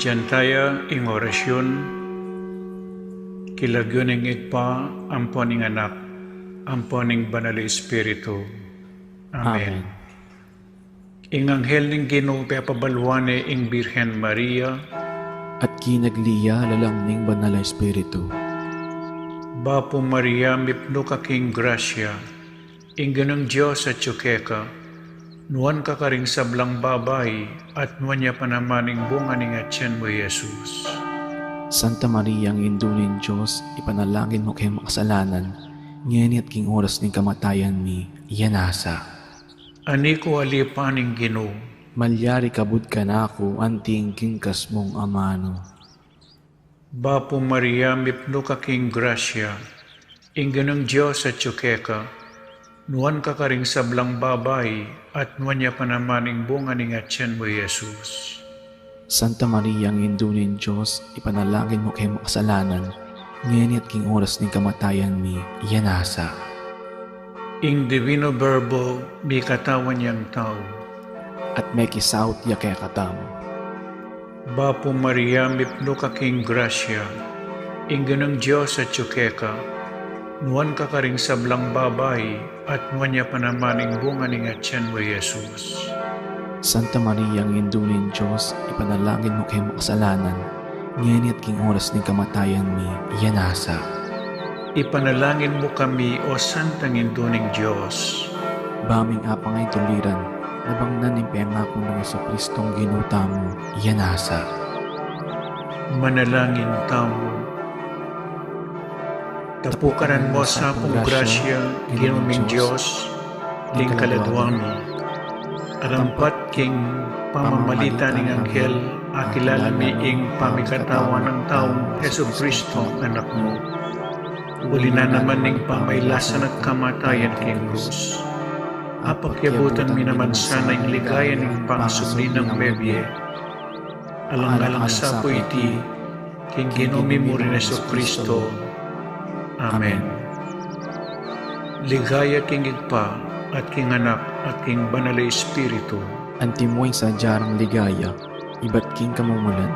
Diyan ing orasyon, kilagyon ing igpa, amponing anak, amponing banal Espiritu. Amen. Ing anghel ning Ginoo pabalwane ing Birhen Maria, at kinagliya lalang ning banal na Espiritu. Bapo Maria, mipno ka king grasya, ing ganang Diyos at tsukeka, nuan ka karing sablang babay, at nuan niya panamaning bunga ning atyan mo, Jesus. Santa Maria, ang indunin Diyos, ipanalangin mo kay makasalanan, ngayon at king oras ning kamatayan mi, iyanasa. Ani ko alipaning Ginoo, Malyari kabud ka na ako, anting kingkas mong amano. Bapo Maria, mipno ka king grasya, ing ganang Diyos at tsukeka, nuan ka karing sablang babay, at nuan niya panamaning bunga ning atyan mo, Jesus. Santa Maria, ang indunin Diyos, ipanalangin mo kay makasalanan, ngayon at king oras ning kamatayan mi, iyanasa. Ing Divino Verbo, may katawan niyang tao. At may kisaut ya kay katam. Bapo Maria, mipno ka king grasya, ing ganang Diyos at tsukeka, nuan ka karing sablang babay, at nuan niya panamaning bunga ning atyan mo, Jesus. Santa Maria, ang indunin Diyos, ipanalangin mo kay makasalanan, ngayon at king oras ning kamatayan mi, iyanasa. Ipanalangin mo kami, O Santang Induning Diyos. Baming apangay tuliran, nabangnan ng pengako ng Jesucristong ginuta mo, iyanasa. Manalangin tamo. Tapukaran mo sa akong grasya, ginuming Diyos, ling kaladwang mo. Arampat king pamamalita ning anghel, akilala mi ing pamikatawan ng taong Jesucristo, anak mo. Uli na naman ning pamaylasan at kamatayan king krus. Apakyabutan mi naman sana ing ligayan ning pangsubli ng bebye. Alang-alang sa po iti, king ginumi mo rin Jesucristo. Amen. Ligaya king igpa, at king anak, at king banal na Espiritu. Antimoy sa jarang ligaya, iba't king kamumulan,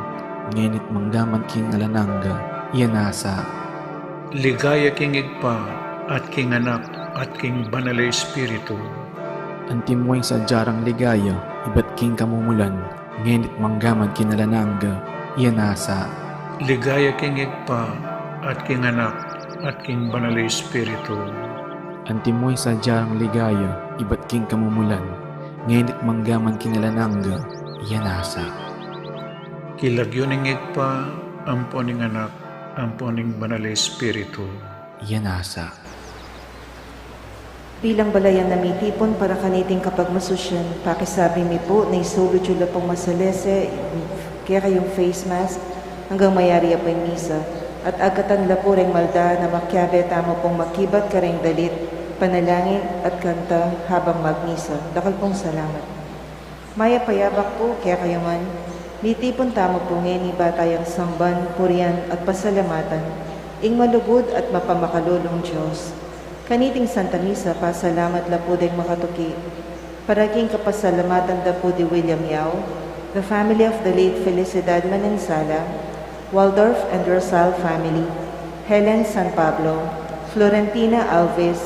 ngayon at mangdaman king alananga, iyanasa. Ligaya king igpa, at king anak, at king banal na Espiritu. Antimoy sa jarang ligaya, iba't king kamumulan, ngayon at manggaman king alananga, iyanasa. Ligaya king igpa, at king anak, at king banal na Espiritu. Antimoy sa jarang ligaya, iba't king kamumulan, ngayon at manggaman king alananga, iyanasa. Kilagyo ning igpa, amponing anak, amponing banal na Espiritu. Iyanasa. Bilang balayan na may tipon para kaniting kapag masusyan, pakisabi mi po na isulo chula pong masalese, kaya kayong face mask, hanggang mayari po yung misa. At agatan la po ring malda na makyabe tamo pong makibat ka ring dalit, panalangin at kanta habang magmisa. Dakal pong salamat. Maya payabak po, kaya kayo man, nitipon tamo po ngayon iba tayong samban, purian at pasalamatan, ing malugod at mapamakalulong Diyos. Kaniting Santa Misa, pasalamat la po din makatuki. Paraging kapasalamatan da po di William Yao, the family of the late Felicidad Manansala, Waldorf and Rosal family, Helen San Pablo, Florentina Alves,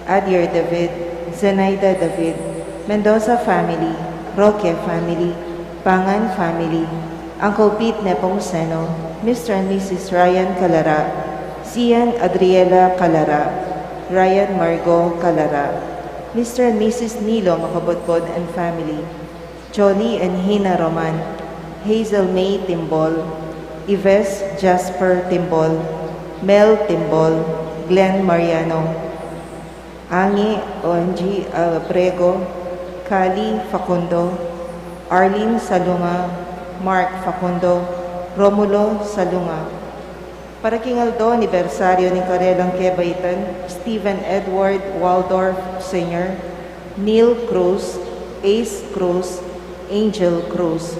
Adier David, Zenaida David, Mendoza family, Roque family, Pangan family, Uncle Pete Nepomuceno, Mr. and Mrs. Ryan Calara, Sian Adriela Calara, Ryan Margot Calara, Mr. and Mrs. Nilo Makabotbod and family, Jolie and Hina Roman, Hazel May Timbol, Yves Jasper Timbol, Mel Timbol, Glenn Mariano, Angie ONG Abrego, Kali Facundo, Arlene Salunga, Mark Facundo, Romulo Salunga. Para king Aldo, anibersaryo ni Karelang Kebaitan, Stephen Edward Waldorf Sr., Neil Cruz, Ace Cruz, Angel Cruz,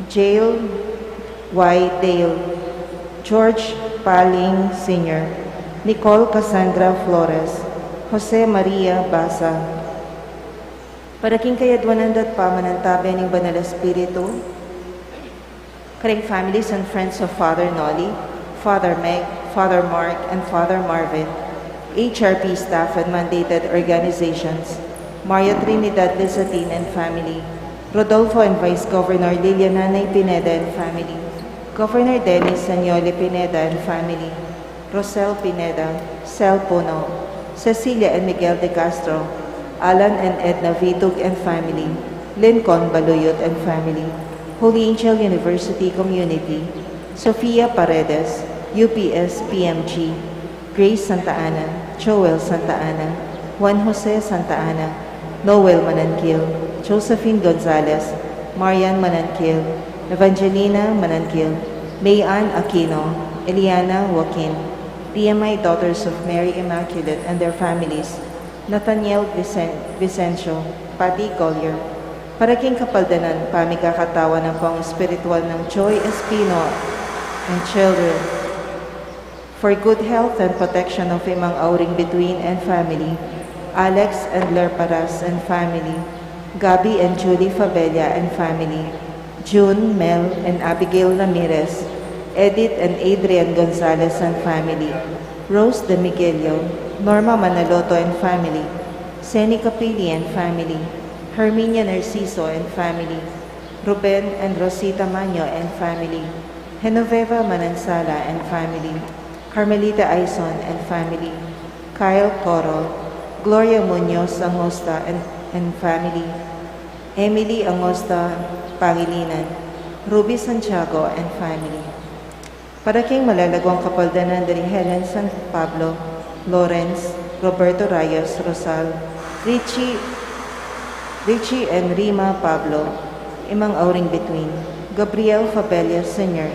Jail Y. Dale, George Paling Sr., Nicole Cassandra Flores, Jose Maria Basa. Para king kayadwanan dat pamanantabi ng Banal Espiritu, Karing families and friends of Father Nolly, Father Meg, Father Mark, and Father Marvin, HRP staff and mandated organizations, Maria Trinidad Lizatin and family, Rodolfo and Vice Governor Liliananay Pineda and family, Governor Dennis Sanyole Pineda and family, Rosel Pineda, Sel Puno, Cecilia and Miguel de Castro, Alan and Edna Vitug and family, Lincoln Baluyot and family, Holy Angel University Community, Sofia Paredes, UPS PMG, Grace Santa Ana, Joel Santa Ana, Juan Jose Santa Ana, Noel Manankil, Josephine Gonzalez, Marian Manankil, Evangelina Manankil, Mayan Aquino, Eliana Joaquin, DMI Daughters of Mary Immaculate and their families, Nathaniel Vicencio, Patty Collier, Paraking Kapaldanan, pamigkakatawan ng pang-espiritual ng Joy Espino and children, for good health and protection of Imang Auring Between and family, Alex and Lerparas and family, Gabi and Julie Fabella and family, June, Mel, and Abigail Ramirez, Edith and Adrian Gonzalez and family, Rose de Miguelio, Norma Manaloto and family, Seni Capili and family, Herminia Narciso and family, Ruben and Rosita Maño and family, Genoveva Manansala and family, Carmelita Aison and family, Kyle Coro, Gloria Munoz Angosta and family, Emily Angosta Pangilinan, Ruby Santiago and family. Paraking malalagwang kapaldanan dari Helen San Pablo, Lawrence, Roberto Rayos, Rosal, Richie and Rima Pablo, Imang Auring Between, Gabriel Fabella Sr.,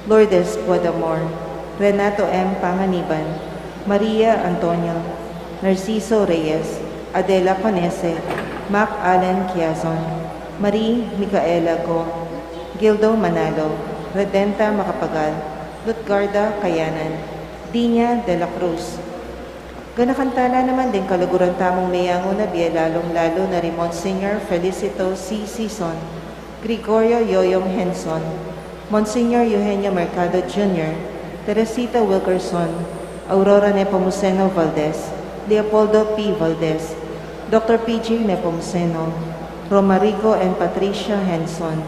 Lourdes Guadamor, Renato M. Panganiban, Maria Antonio, Narciso Reyes, Adela Panese, Mac Allen Quiazon, Marie Micaela Go, Gildo Manalo, Redenta Macapagal, Lutgarda Kayanan, Dina de la Cruz. Ganakantala naman din kalaguran tamong mayango na biya lalong-lalo na rin Monsignor Felicito C. Sison, Gregorio Yoyong Henson, Monsignor Eugenio Mercado Jr., Teresita Wilkerson, Aurora Nepomuceno Valdez, Leopoldo P. Valdez, Dr. P.J. Nepomuceno, Romarico and Patricia Henson,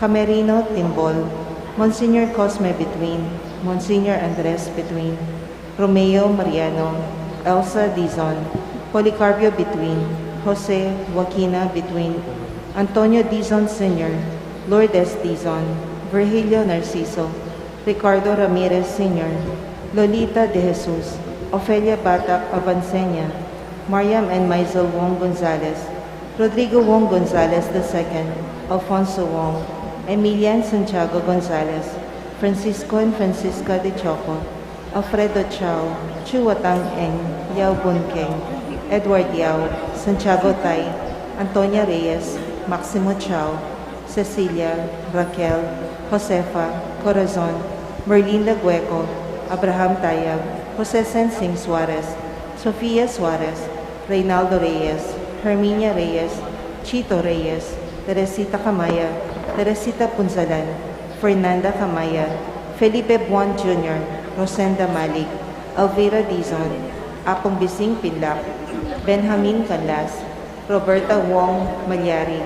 Camerino Timbol, Monsignor Cosme Between, Monsignor Andres Between, Romeo Mariano, Elsa Dizon, Policarpio Between, Jose Joaquina Between, Antonio Dizon Sr., Lourdes Dizon, Virgilio Narciso, Ricardo Ramirez Sr., Lolita de Jesus, Ofelia Batak Avancenia, Mariam and Maisel Wong Gonzalez, Rodrigo Wong Gonzalez II, Alfonso Wong, Emilian Santiago Gonzalez, Francisco and Francisca de Choco, Alfredo Chao, Chuatang Eng, Yao Bunkeng, Edward Yao, Santiago Tai, Antonia Reyes, Maximo Chao, Cecilia, Raquel, Josefa, Corazon, Merlinda Gueco, Abraham Tayab, Jose Sensing Suarez, Sofia Suarez, Reynaldo Reyes, Herminia Reyes, Chito Reyes, Teresita Camaya, Teresita Punzalan, Fernanda Camaya, Felipe Buon Jr., Rosenda Malik, Elvira Dizon, Apong Bising Pinlak, Benjamin Canlas, Roberta Wong Malyari,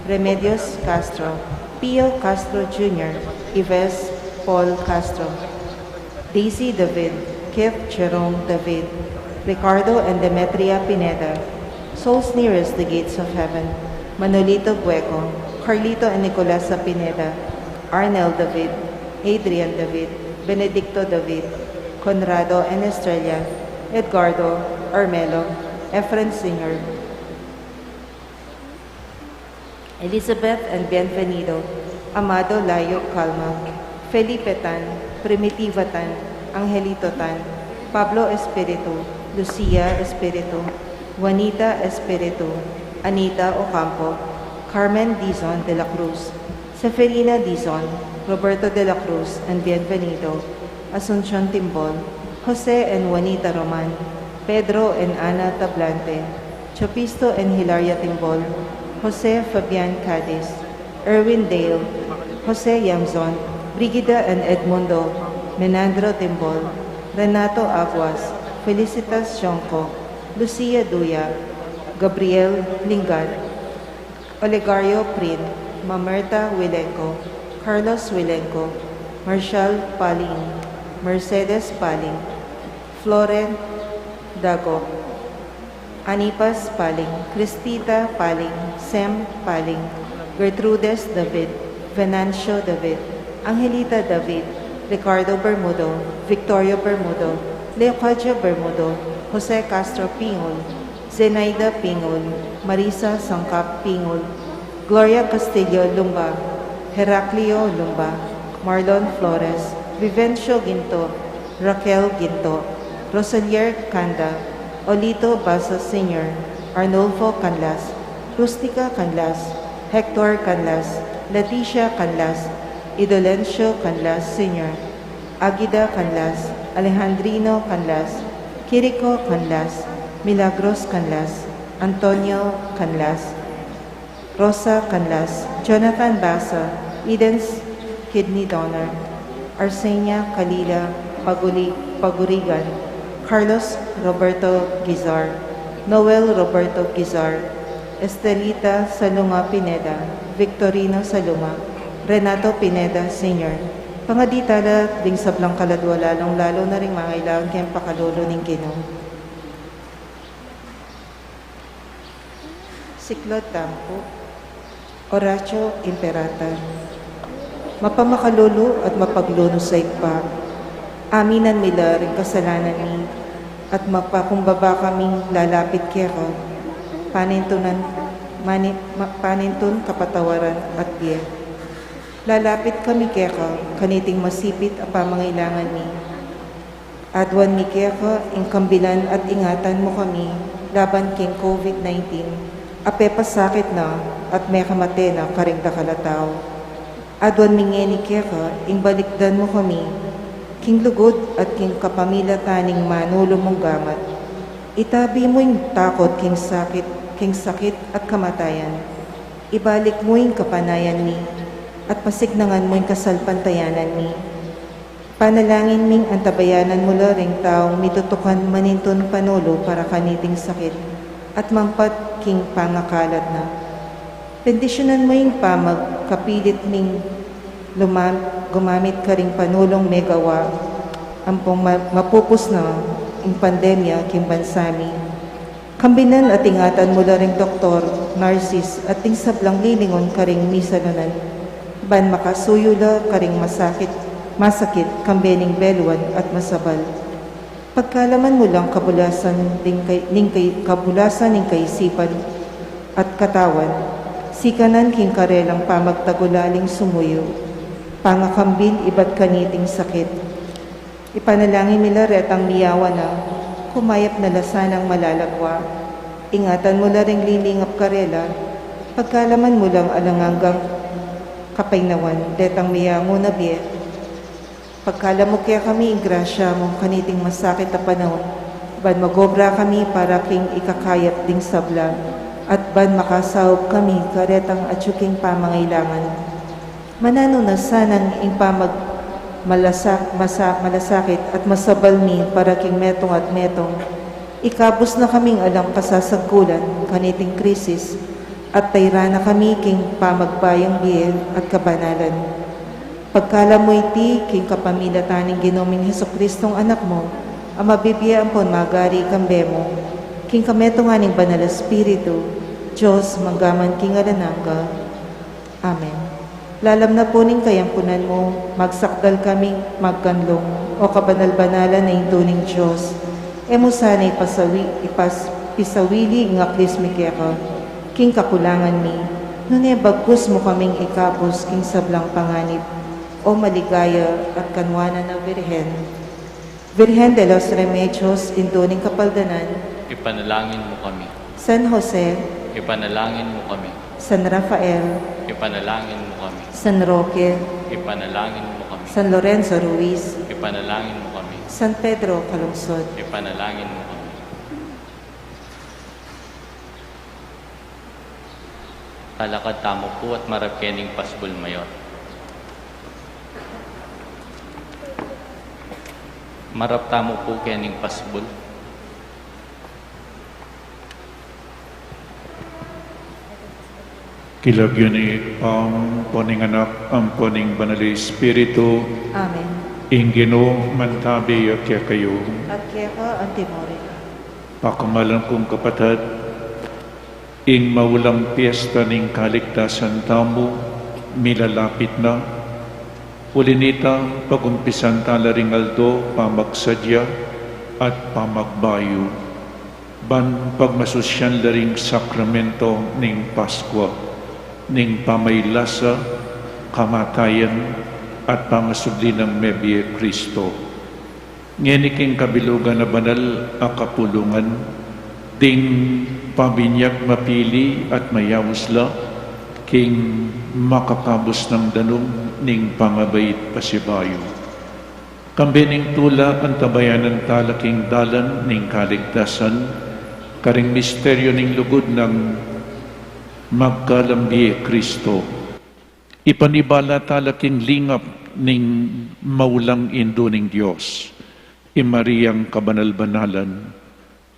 Remedios Castro, Pio Castro Jr., Ives Paul Castro, Daisy David, Keith Jerome David, Ricardo and Demetria Pineda, souls nearest the gates of heaven, Manolito Gueco, Carlito and Nicolasa Pineda, Arnel David, Adrian David, Benedicto David, Conrado and Estrella, Edgardo, Armelo, Efren Singer, Elizabeth and Bienvenido, Amado Layo Calma, Felipe Tan, Primitiva Tan, Angelito Tan, Pablo Espiritu, Lucia Espiritu, Juanita Espiritu, Anita Ocampo, Carmen Dizon de la Cruz, Seferina Dizon, Roberto de la Cruz and Bienvenido, Asuncion Timbol, Jose and Juanita Roman, Pedro and Ana Tablante, Chopisto and Hilaria Timbol, Jose Fabian Cadiz, Erwin Dale, Jose Yamzon, Brigida and Edmundo, Menandro Timbol, Renato Aguas, Felicitas Sionco, Lucia Duya, Gabriel Lingad, Olegario Prin, Mamerta Wilenco, Carlos Wilenco, Marshall Paling, Mercedes Paling, Floren Dago, Anipas Paling, Cristita Paling, Sem Paling, Gertrudes David, Venancio David, Angelita David, Ricardo Bermudo, Victoria Bermudo, Leocadia Bermudo, Jose Castro Pingol, Zenaida Pingol, Marisa Sangkap Pingol, Gloria Castillo Lumba, Heraclio Lumba, Marlon Flores, Vivencio Ginto, Raquel Ginto, Rosalier Canda, Olito Basa Sr., Arnulfo Canlas, Rustica Canlas, Hector Canlas, Leticia Canlas, Idolencio Canlas Sr., Agida Canlas, Alejandrino Canlas, Kiriko Canlas, Milagros Canlas, Antonio Canlas, Rosa Canlas, Jonathan Basa, Eden's Kidney Donor, Arsenia Kalila Pagurigan, Carlos Roberto Gizar, Noel Roberto Gizar, Estelita Salunga Pineda, Victorino Salunga, Renato Pineda Sr., pangaditala ding sablang kaladwa lalong-lalo na rin mangailangan kayang pakalolo ng Ginoo. Siklod Tampo, Horacio Imperata, mapamakalolo at mapagluno sa ikpa, aminan mila rin kasalanan ni at mapakumbaba kaming lalapit kaya panintun kapatawaran at biya. Lalapit kami kaya kaniting masipit ang pamangailangan ni. Adwan mi kaya ing kambilan at ingatan mo kami laban king COVID-19. Ape pasakit na at may kamate na karing dakalataw. Adwan mi ngeni kaya ing balikdan mo kami king lugod at king kapamilya taning manulo mong gamat. Itabi mo yung takot king sakit at kamatayan. Ibalik mo yung kapanayan ni at pasignangan mo yung kasalpantayanan ni. Panalangin ming antabayanan mo ring taong mitutukan manintun panulo para kaniting sakit at mampat king pangakalat na. Bendisyonan mo yung pamag kapilit ming gumamit ka ring panulong megawa ampong mapupus na ang pandemya king bansami. Kambinan at ingatan mo na ring Dr. Narcis at ting sablang lilingon ka ring misalunan. Ban makasuyula ka ring masakit kambening beluan at masabal. Pagkalaman mo lang kabulasan ng kaisipan at katawan, sikanan king karelang pamagtagulaling sumuyo, pangakambil iba't kaniting sakit. Ipanalangin nila retang miyawa na, kumayap na lasanang malalagwa. Ingatan mo na ring lilingap karela, pagkalaman mo lang alangangang kapainawan, detang miyango na biye. Pagkala mo kaya kami ingrasya mo, kaniting masakit na panahon, ban magobra kami para king ikakayat ding sabla, at ban makasahop kami karetang atsuking pamangailangan. Manano na sanang ing malasakit at masabal ni para king metong at metong. Ikabos na kaming alang kasasagkulan, kaniting krisis, at tayra na kami king pamagbayang biel at kabanalan. Pagkala mo iti king kapamilya taning ginoming Hesukristong anak mo, ang mabibiyaan po magari kambe mo, king kameto nga ning banal Espiritu, Diyos manggaman king alanangga. Amen. Lalam na po ning kayampunan mo, magsakdal kaming magkanlong o kabanal-banalan na intuning Diyos. Emo sana'y pisawili ng aklis mikeka, king kakulangan mi, nune bagkus mo kaming ikapos king sablang panganib, o maligaya at kanwana na Virhen. Virhen de los Remedios, intuning kapaldanan, ipanalangin mo kami. San Jose, Ipanalangin mo kami. San Rafael, Ipanalangin mo kami. San Roque, Ipanalangin mo kami. San Lorenzo Ruiz, Ipanalangin mo kami. San Pedro Calungsod, Ipanalangin mo kami. Alakad tamo po at marapkening Paskul Mayor. Marapta mo po kening pasbol. Kilagyo ni poning anak, ang poning banal Espiritu, Amen. ingino mantabi kaya kayo. At kaya ka, Antimore. Pakamalan kong kapatid, ing maulang piyesta ning kaligtasan tamo, milalapit na. Ulinita, pagumpisan tala ring aldo, pamagsadya at pamagbayo. Ban pagmasusyan laring sakramento ning Paskwa, ning pamaylasa, kamatayan at pangasubli ng Mebye Kristo. Ngeniking kabilugan na banal a kapulungan, ding pabinyak mapili at mayawusla, king makakabos ng danong ning pangabait pasibayo. Kambining tula ang tabayanan talaking dalan ning kaligtasan, karing misteryo ning lugod ng magkalambi Kristo. Ipanibala talaking lingap ning maulang indo ning Diyos, imariyang kabanal-banalan,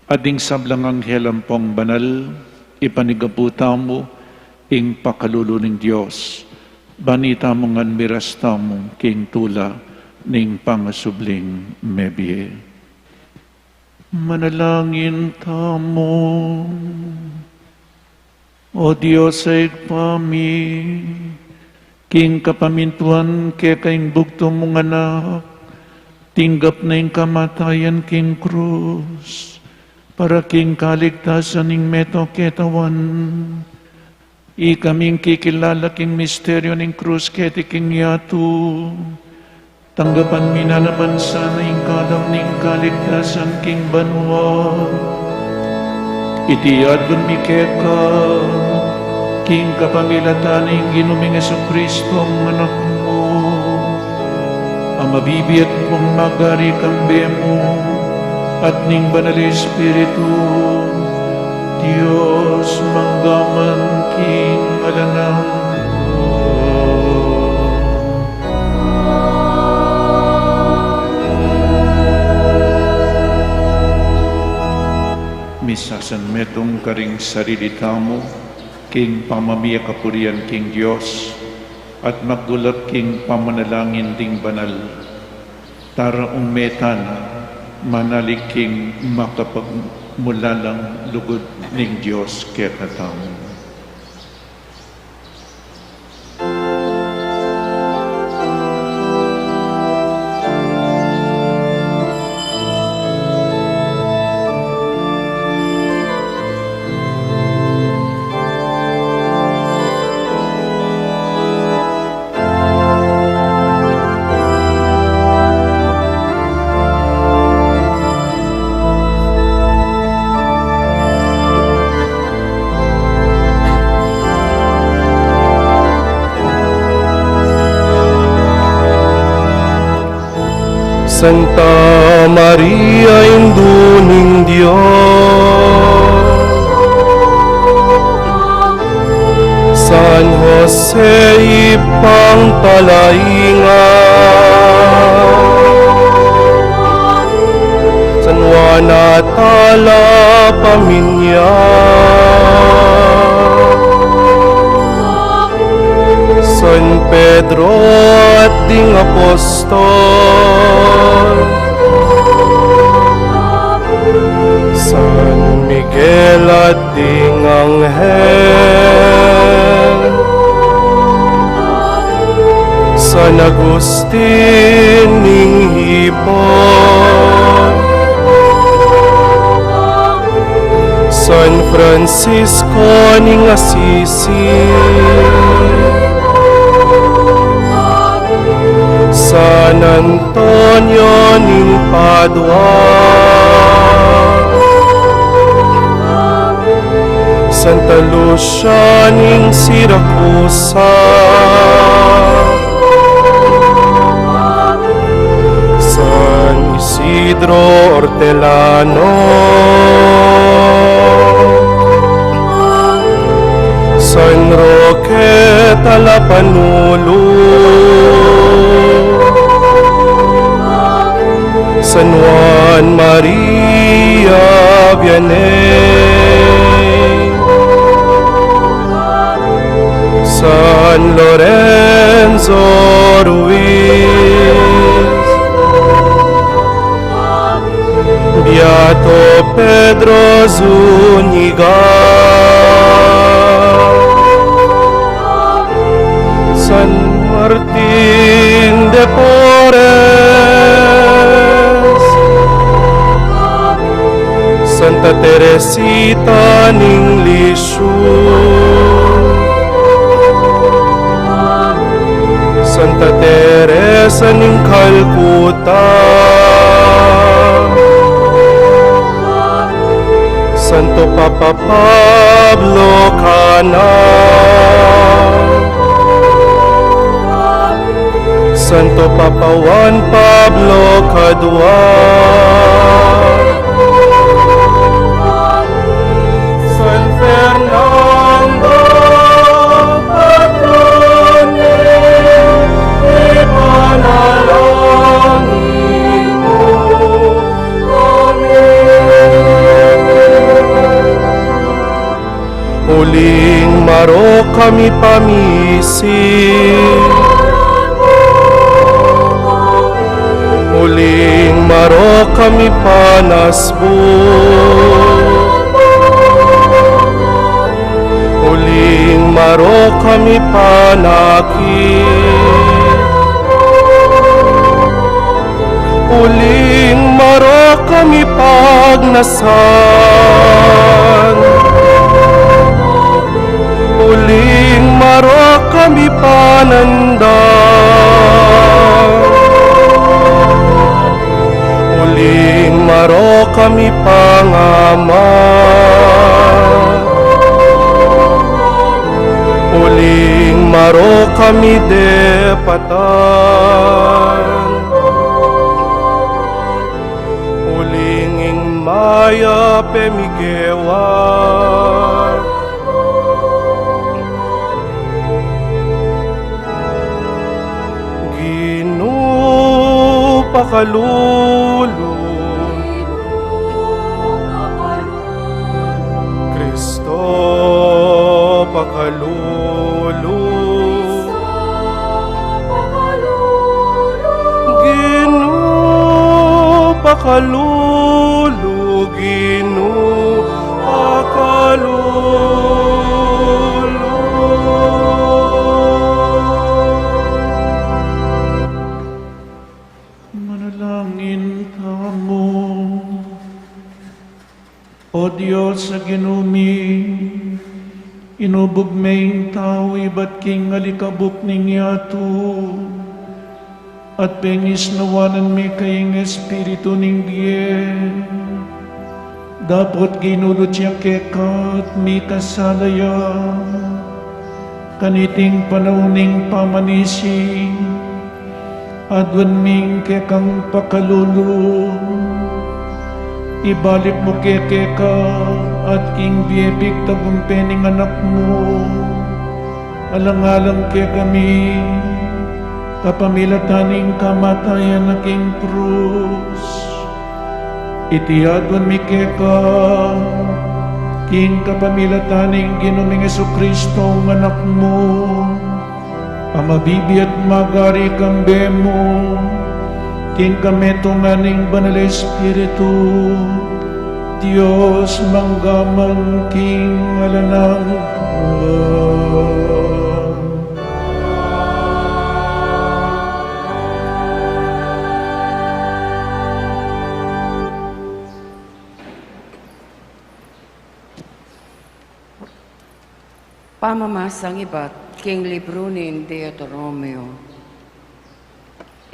ading sablang anghel ang pong banal, ipanigaputa mo, ing pakalulo ning Diyos, banita mong anmiras tamong king tula ning pangasubling Mebye. Manalangin tamo, O Diyos ay pami, king kapamintuan kaya kaing bugto mong anak, tinggap na yung kamatayan king krus, para king kaligtasan ning meto ketawan. Ikaming kikilala king misteryo ning krus keti king yatu. Tanggapan mina naman sana yung kalam ning kaligtasan king banwa. Itiyad dun mikeka, king kapamilatan ning ginuming Jesucristo ang anak mo. Ang mabibiyat mong magari kambe mo, at ning banal Espiritu, Diyos manggaman king alanang ko. Misasan metong karing sarili tamo, king pamamiya kapurian king Diyos, at magdulap king pamanalangin ding banal. Taraong metan, manalig king makapagmulalang lugod ning Diyos ketatamo. Santa Maria, induning Diyos, San Jose, ipang talaingan, San Juana Tala, paminya, San Pedro at ding apostol, San Miguel at ding anghel, San Agustin ning hipon, San Francisco ning Assisi, San Antonio ning Padua, Santa Lucia ning Siracusa, San Isidro Hortelano, San Roque Talapanulo, San Juan Maria Vianney, San Lorenzo Ruiz, Beato Pedro Zuniga, San Martin de Porres, Santa Teresita ning Lisieux, Santa Teresa ning Calcutta, Santo Papa Pablo Canal, Santo Papa Juan Pablo Caduar, San Fernando Patrone, ipanalangin mo kami. Uling maro kami pamisig, uling maro kami panasbog, uling maro kami panakit, uling maro kami pagnasan, uling maro kami panandang, uling maro kami pangama, uling maro kami depatan, uling ing maya pemigewan, Ginoo pakalulu, Kristo pakalulu, Ginoo pakalulu, Ginoo pakalulu. Manalangin kamo. O Diyos sa ginumi, inubog may tao iba't king alikabok ning yato, at pengis nawanan may kayong espiritu ning diye. Dapat ginulot siya kekat may kasalaya, kaniting panauning pamanising, adwan ming kekang pakalulu. Ibalik mo keke ka at king biyebig tagumpening anak mo. Alang-alang ke kami, kapamilataning kamatayan na king krus. Itiyadwan mi keka, king kapamilataning ginuming Jesucristo ang anak mo. Amabibi at magari kang bemo, king kametunganing banal Espiritu, Diyos manggamang king alanang Pamamasang iba't king libro ni Deuteronomio.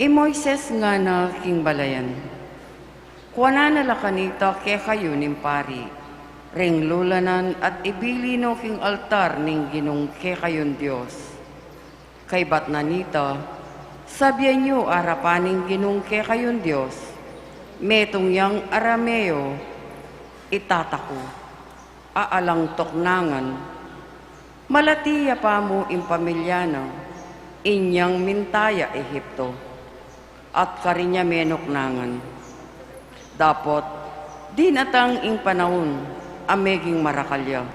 Moises nga na king balayan. Kuwana nala kanita ke kayo ning pari. Ring lulanan at ibili no king altar ning ginong ke kayon Diyos. Kay bat nanita, sabihan nyo arapaning ginong ke kayon Diyos. Metong yang Arameo, itatako, aalang toknangan. Malatiya pa mo impamilyana, inyang mintaya Ehipto, at karinya menok nangan. Dapot, di natang ing panahon, ameging marakalya,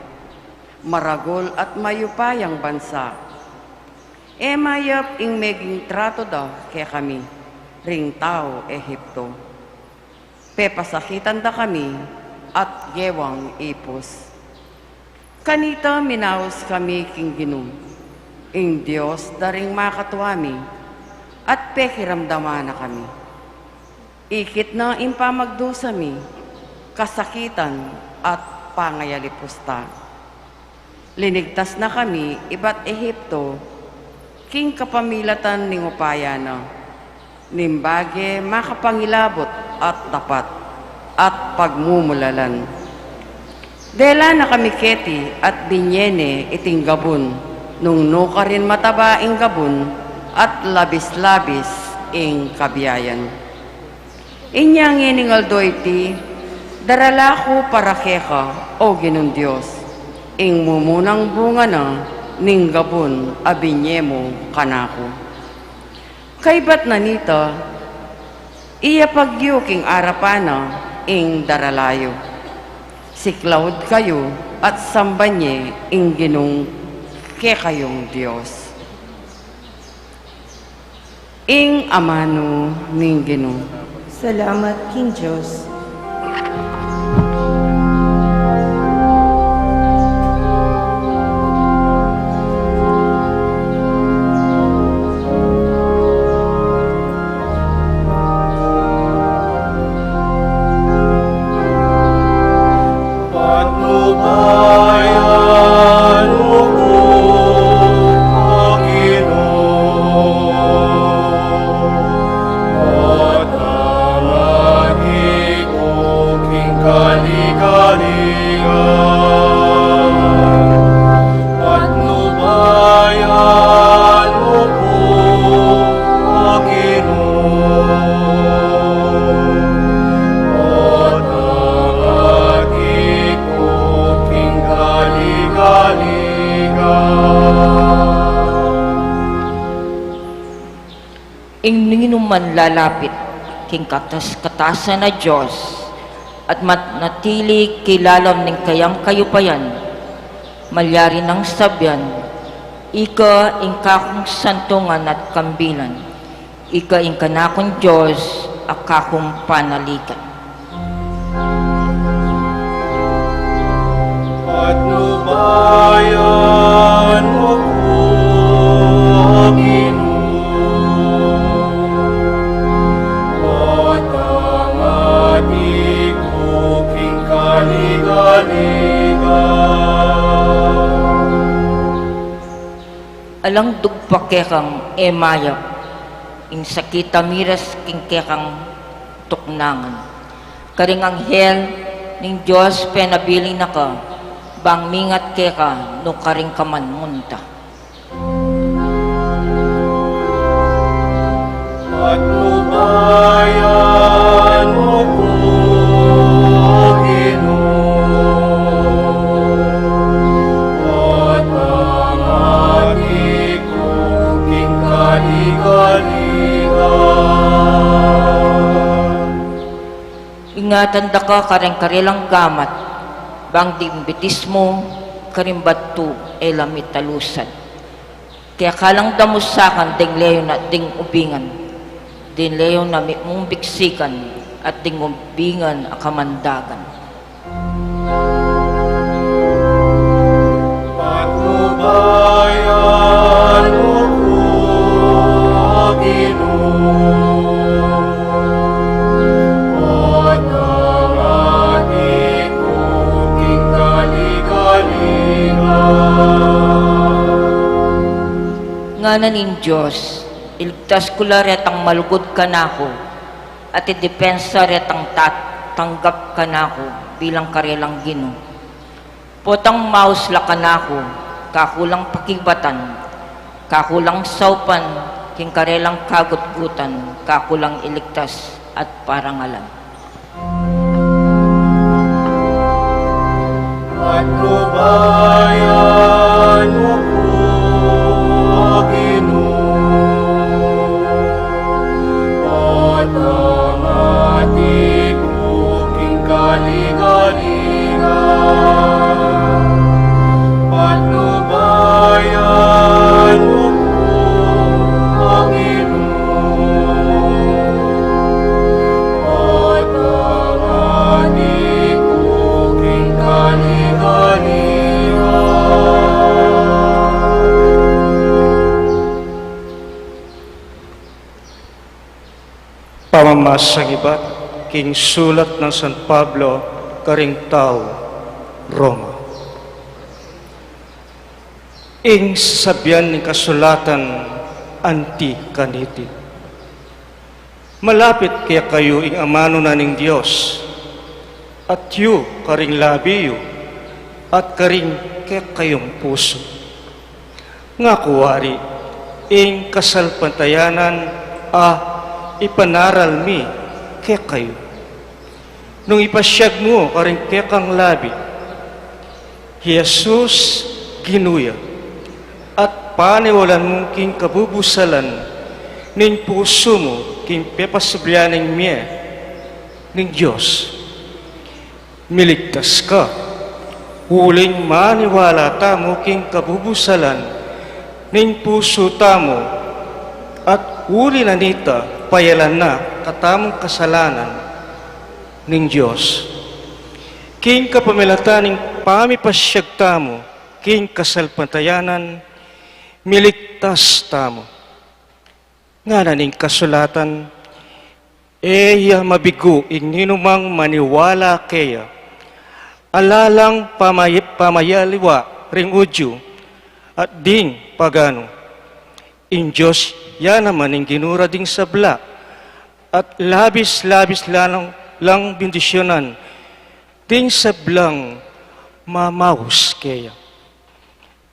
maragol at mayupayang bansa. Mayap ing meging trato da kaya kami, ring tao Ehipto. Pepasakitan da kami at gewang ipos. Kanita minaos kami king Ginoo, ing Diyos daring makatuami, at pekiramdaman na kami. Ikit na impamagdusami, kasakitan at pangayalipusta. Linigtas na kami iba't Ehipto, king kapamilatan ning upayana, nimbage makapangilabot at tapat, at pagmumulalan. Dela na kami keti at binyene iting gabon, nung nuka rin mataba ing gabon, at labis-labis ing kabiyayan. Inyang iningaldo iti, darala ko para keka, o Ginong Diyos, ing mumunang bunga na, ning gabon abinyemo kanako. Kaybat na nita, iya pagyuking arapana ing daralayo. Siklawd kayo at sambanye ing Ginong kekayong Diyos. Ing amano ning Ginoo. Salamat, King Diyos. Patnubayan mo ko, Panginoon, at ang aking king kaligalingan. Patnubayan mo ko, Panginoon, at ang aking king kaligalingan. Ing ninginuman lalapit king katas-katasan na Diyos at natili kilalam ning kayang kayupayan, malyari ng sabyan, ika ing kakong santungan at kambilan, ika ing kanakong Diyos akakong panalikan. Patnubayan mo ko, Ginoo, at ang ating king kaligalingan. Alang dugpa kekang emayap, ing sakita miras king kekang tuknangan. Karing anghel ning Diyos penabiling na ka, bang mingat keka no karing kaman munta. Patnubayan mo ko, Ginoo, at ang aking king kaligalingan. Ingatan da ka karing karilang gamat, bang dimbitis mo karimbatu elamit talusan. Kaya kalang damusakan ding leyo na ding ubingan, din leyo na mong biksikan at ding ubingan akamandagan. Patnubayan mo ko, Ginoo, at ang aking king kaligalingan. Nganan nin Diyos, iligtas ko la retang malugod ka nako, at idepensa retang tanggap ka nako bilang karelang Ginoo. Potang maus la ka nako, kakulang pakibatan, kakulang saupan, king karelang kagutgutan, kakulang iligtas at parangalan. Patnubayan mo ko, Ginoo, at ang ating kaligalingan. Patnubayan mo po, Panginoon, at ang ating buking kaligalingan. Pamamasagibat king sulat ng San Pablo karing tao, Roma. Ing sabyan ni kasulatan anti kaniti. Malapit kaya kayo ing amano na ning Diyos, at yu karing labiyo, at karing kaya kayong puso. Nga kuwari, ing kasalpantayanan ipanaral mi kaya kayo. Nung ipasyag mo karing kaya kang labi, Jesus ginuya, at paniwalan mong king kabubusalan ning puso mo king pepasublianing miye ning Diyos. Miligtas ka, huling maniwala tamo king kabubusalan ning puso tamo, at huli na nita payalan na katamong kasalanan ning Diyos. King kapamilataning pamipasyag tamo king kasalpantayanan, miligtas tamo. Nga naning kasulatan, eya mabigo igninumang maniwala kaya, alalang pamayaliwa ring udyo, at ding pagano. In Diyos, yan naman ang ginura ding sabla, at labis-labis lang bendisyonan, ding sablang mamawos kaya.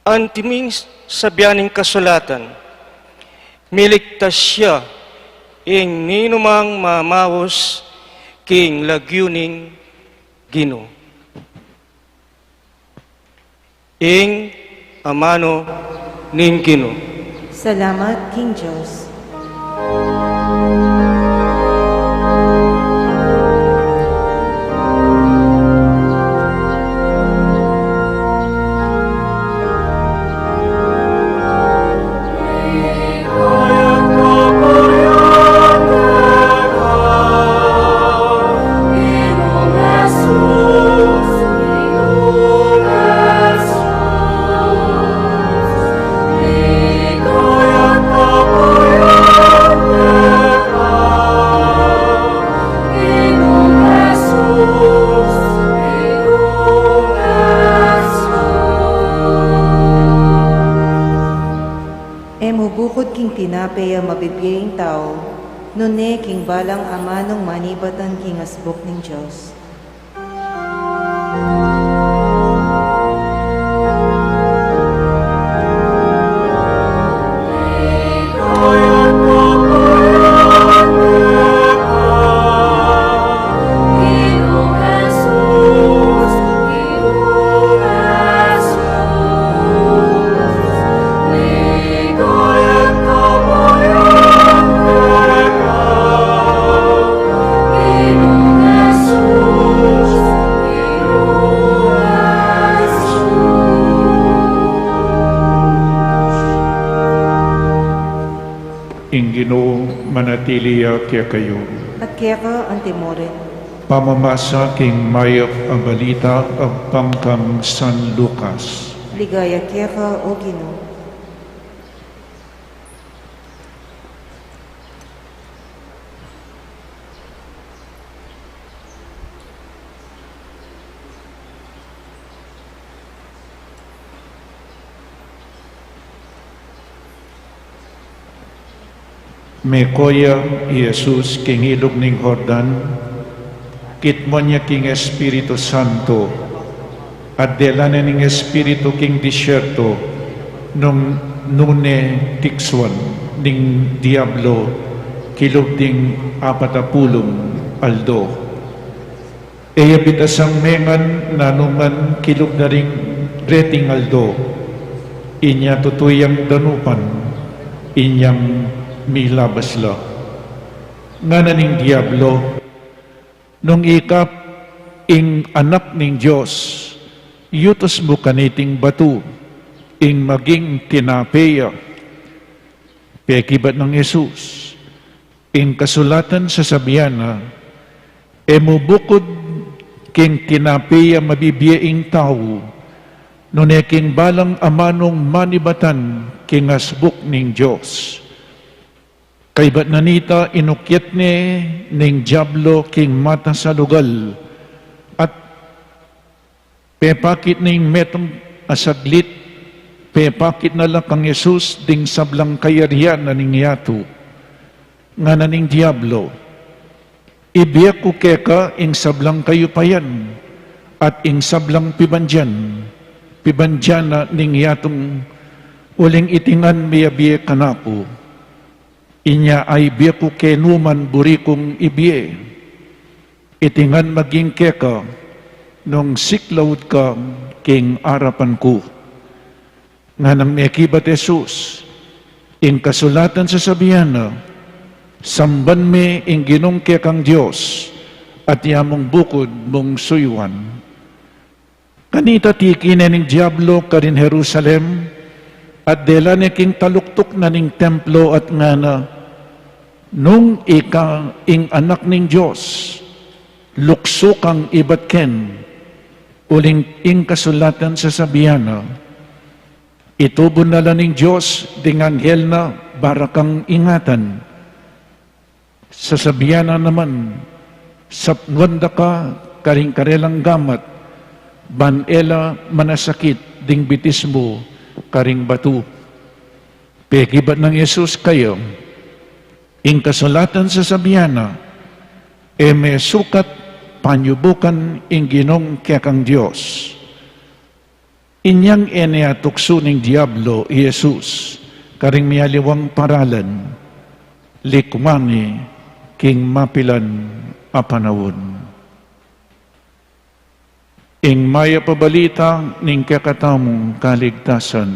Antiming sabyaning kasulatan, miligtas siya ing ninumang mamawos king lagyuning Ginoo. Ing amano ning Ginoo. Salamat, King Diyos. Bukod king tinapay mabibiyaying tao, nune king balang amanong manibatan king asbok ning Diyos. Ginoo manatiliya kaya kayo. At kaya ka ang timorin. Pamamasa king mayok ang balita ang pangkang San Lucas. Ligaya kaya ka, O Ginoo. May koya Jesus king ilog ning Jordan, kitmo niya king Espiritu Santo, at delanan ning Espiritu king disyerto, nung nune tikswan ning Diablo, kilog ding 40 aldo. Eya bitasang mengan nanuman kilog na ring reting aldo, inya tutuyang danupan, inyang milabasla. Nga naning Diablo, nung ikap ing anak ning Diyos, yutos mo kaniting batu, ing maging tinapeya. Pekibat ng Yesus, ing kasulatan sa sabiyana, emubukod king tinapeya mabibiyaing tao, nuneking balang amanong manibatan king asbuk ning Diyos. Kaybat nanita inukyat ni ning Diablo king mata sa lugal, at pepakit ning metong asaglit, pepakit na lang kang Yesus ding sablang kayarihan na ning yato, nga na ning Diablo. Ibiyak ko keka ing sablang kayo payan, at ing sablang pibanjana ning yatong uling itingan miyabiye kanako. Inya ay biyak ko kenuman burikong ibiye. Itingan maging keka nung siklawd ka king arapan ko. Nga nang mekibat Jesus, ing kasulatan sa sabiyana, samban me ing ginong kekang Diyos, at yamong bukod mong suyuan. Kanita tiki na ning Diablo karin Jerusalem, at dela ni king taluktok na ning templo at nga na, nung ika ing anak ning Diyos, lukso kang ibat ken, uling ing kasulatan sa sabiyana, itubon na lang ning Diyos, ding anghel na barakang ingatan. Sa sabiyana naman, sapwanda ka, karing-karelang gamat, banela manasakit, ding bitis mo, karing batu. Pekibat ng Yesus kayo, ing kasulatan sa sabiyana, may sukat panyubukan ing ginong kekang Diyos. Inyang tukso ning Diablo, Jesus, karing miyaliwang paralan, likumani, king mapilan apanawon. Ing maya pabalita ning kakatamong kaligtasan.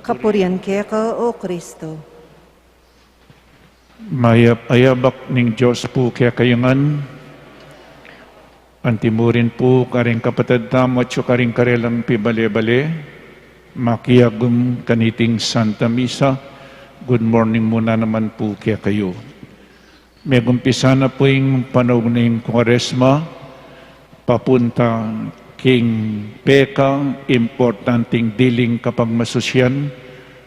Kapurian keka, O Kristo. Mayap ayabak ning Diyos po kaya kayangan. Antimurin po karing kapatid tamo at karing karelang pibale-bale. Makiyagum kaniting Santa Misa. Good morning muna naman po kaya kayo. May gumpisa na po yung panahon ng Kwaresma, papunta king peka, importanteng diling kapag masusyan,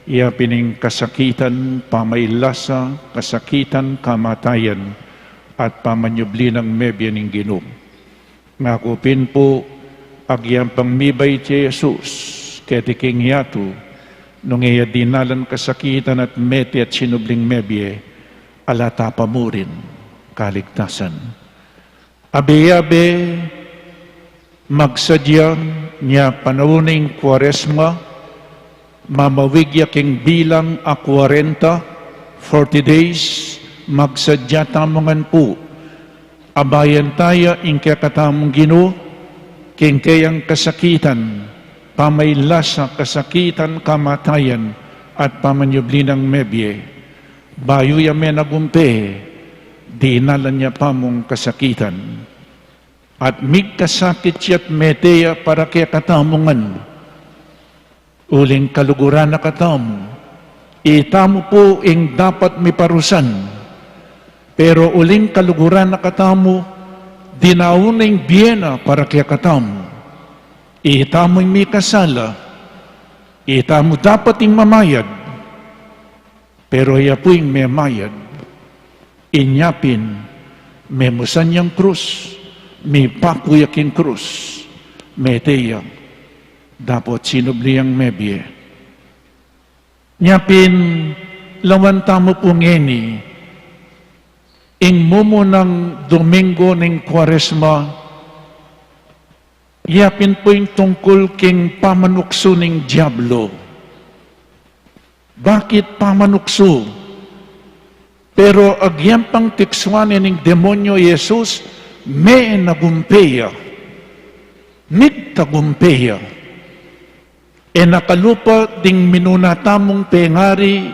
iya pining kasakitan, pamailasa, kasakitan, kamatayan, at pamanyubli ng mebya ng Ginoo. Ngakupin po, agyang pangmibay ti Jesus, ketiking yato, nung iya dinalan kasakitan at meti at sinubling mebye, alata pa mo rin kaligtasan. Abe-abe, magsadya niya panawuning Kwaresma, mamawigya king bilang a 40 days, magsadya tamongan po, abayan tayo ing kakatamong Ginoo, king kayang kasakitan, pamailasa, kasakitan, kamatayan, at pamanyubli ng mebye. Bayo yame nagumpe, di nalan niya pa mong kasakitan. At mig kasakit siya't meteya para kaya katamungan. Uling kaluguran na katam, itamo po ing dapat may parusan. Pero uling kaluguran na katamo, dinaunang biyena para kaya katam. Itamo may kasala, itamo dapat ing mamayad. Pero yapuing may mayad, inyapin, may musanyang krus, may pakuyaking krus, may teya, dapat sinubliyang mebye. Nyapin, lawanta mo po ngeni, ing mumo ng Domingo ng Kwaresma, yapin po yung tungkol king pamanukso ng Diablo. Bakit pamanukso? Pero agyang pang tikswanin ng demonyo Jesus, may nagumpeya. Nagtagumpeya. E nakalupa ding minunatamong pengari,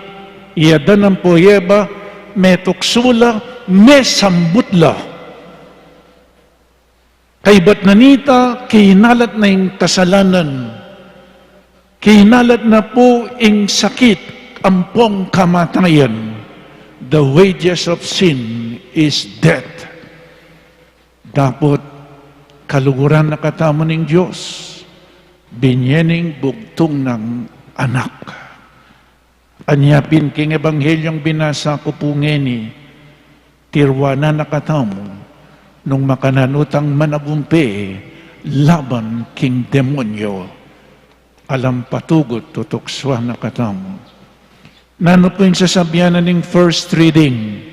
iyadan ng poyeba, may tuksula, may sambutla. Kay ba't nanita, kinalat na yung kasalanan. Kinalat na po yung sakit, ampong kamatayan. The wages of sin is death. Dapat kaluguran na katamo ng Diyos, binyening bugtong ng anak. Anyapin king ebanghelyong binasa ko po ngeni, tirwana na katamo, nung makananutang managumpi, laban king demonyo, alam patugot tutukswa na katamo. Nano po yung sasabihan ng first reading?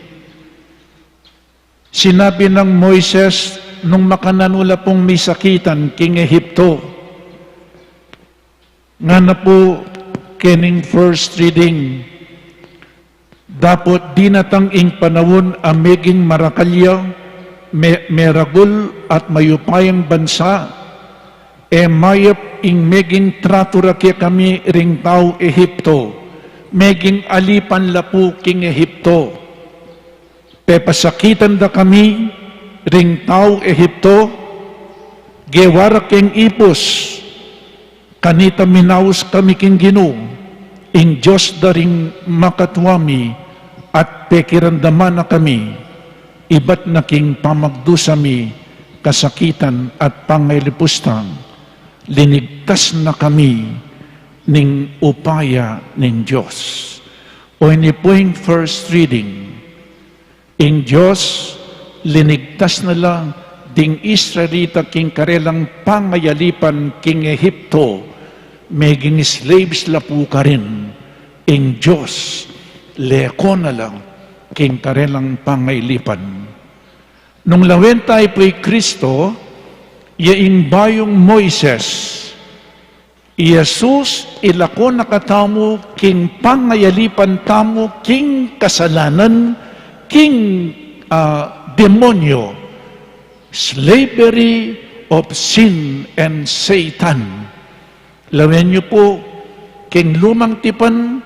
Sinabi ng Moises nung makananula pong may sakitan king Ehipto. Nga na po kening first reading, dapat dinatang ing panawon ameging marakalya, meragul at mayupayang bansa, mayap ing meging tratura kaya kami ring tao Ehipto, meging alipan lapu king Ehipto. Pepasakitan da kami, ring tao Ehipto, gewara king ipos, kanita minaus kami king Ginoo, ing Diyos da ring makatwami, at pekirandaman na kami, iba't na king pamagdusami, kasakitan at pangailipustan, linigtas na kami, ning upaya ning Diyos. O ini po yung first reading. Ing Diyos, linigtas na lang ding Israelita king karelang pangayalipan king Ehipto, meging slaves la po ka rin. Ing Diyos, leko na lang king karelang pangayalipan. Nung lawen tayo po'y Kristo, yaing bayong Moises, Jesus ilako nakatamo king pangayalipan tamo king kasalanan, king demonyo, slavery of sin and Satan. Lawen niyo po, king lumang tipan,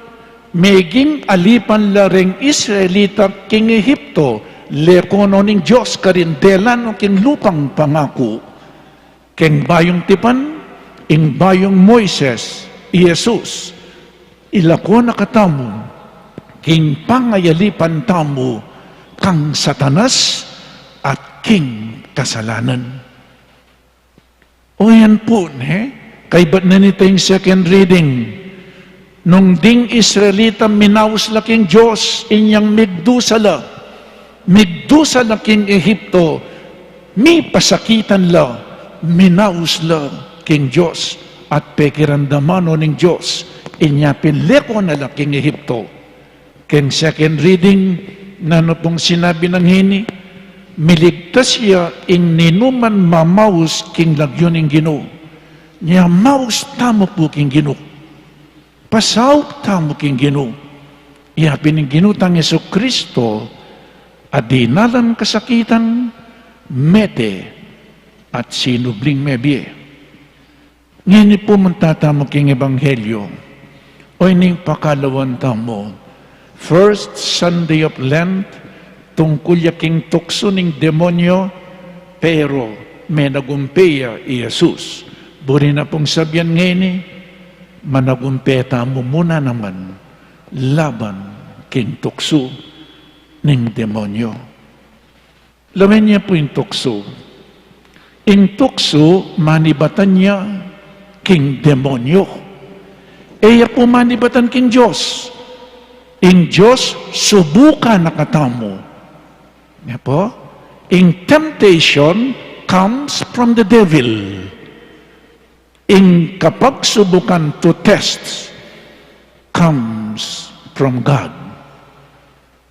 meging alipan lareng Israelita king Ehipto, lekono ning Diyos karindelan o king lupang pangako. King bayong tipan, ing bayong Moises, Jesus, ilako na katamo, king pangayalipan tamo, kang Satanas at king kasalanan. O yan po, kay ba't na nito yung second reading? Nung ding Israelita minaus la king Diyos, inyang migdusala king Ehipto, mi pasakitan la, minaus la, king Diyos at pekiramdamano ning Diyos inya pinleko na la king Ehipto. King second reading nano pong sinabi ng hini, miligtas siya ing ninuman mamaus king lagyo ning Ginoo. Niya maus tamo po king Ginoo. Pasaw tamo king Ginoo. Iya pininginutang Yesu Kristo adinalan kasakitan mete at sinubling mebie. Ngayon po mantatamo king Ebanghelyo, o ining pakalawan tamo, first Sunday of Lent, tungkol yaking tukso ning demonyo, pero may nagumpeya Jesus. Buri na pong sabihan ngayon, managumpeta mo muna naman, laban king tukso ning demonyo. Laman niya po yung tukso. Ing tukso, manibatan niya, king demonyo. Eya po manibatan king Diyos. Ing Diyos, subukan na katamo. Nga po? Ing temptation comes from the devil. Ing kapag subukan to test comes from God.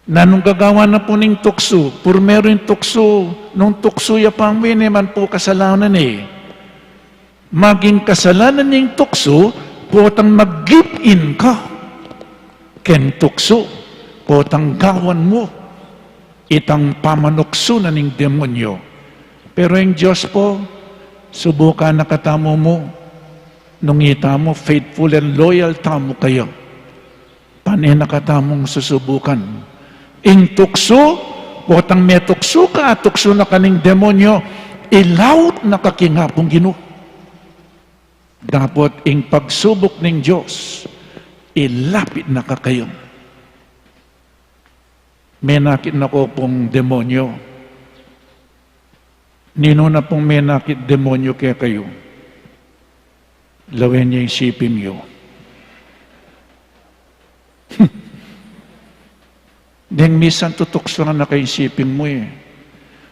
Nanong gagawa na po ning tukso, pur meron tukso, nung tukso ya pangwi naman po kasalanan maging kasalanan ning tukso, potang mag-give in ka. Ken tukso, potang gawan mo, itang pamanukso na ning demonyo. Pero yung Diyos po, subukan na katamo mo, nung ita mo, faithful and loyal tamo kayo. Panay na katamong susubukan. Ing tukso, potang may tukso ka, tukso na kaning demonyo, ilawot na kakingapong Ginoo. Dapat ing pagsubok ng Diyos, ilapit na kakayong. May nakit na ko pong demonyo. Nino na pong may nakit demonyo kaya kayo. Lawin niya isipin niyo. Deng misan tutukso na nakaisipin mo eh.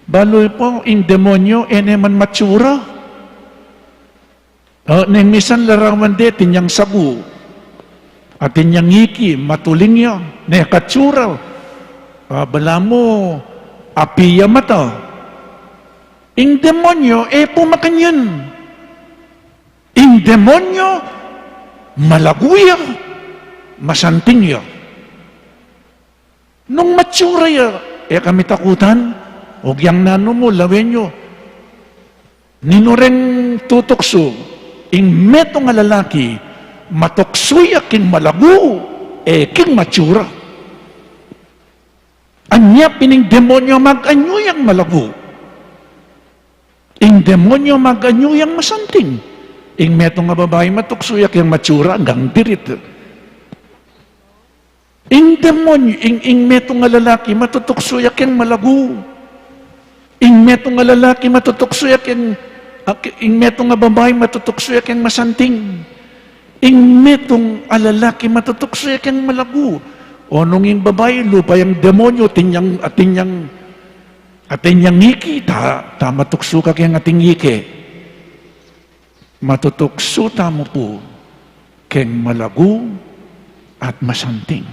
Baloy po, ing demonyo, man matsura. Neng misan larawan de, tinyang sagu. At tinyang ngiki, matuling yan. Ne, katsura. Bala mo, apiya mata. Ing demonyo, pumakanyan. Ing demonyo, malaguya, masanting ya. Nung matsura ya, kami takutan, o yang nano mo, lawin nyo. Ninureng tutukso, ing meto nga lalaki, matuksuya king malagu, king matsura. Anya pining demonyo mag-anyuyang malagu. Ing demonyo mag-anyuyang masanting. Ing meto nga babae matuksuya king matsura, hanggang dirit. Ing demonyo, ing meto nga lalaki, matutuksuya king malagu. Ing meto nga lalaki, matutuksuya king, ing meto nga babae, matutuksuya king masanting. Ing metong lalaki, matutuksuya king malagu. O nung ing babae, lupa yung demonyo, atinyang ngiki, ta matukso ka kayang ating ngiki. Matutukso ta mo po, keng malagu at masanting.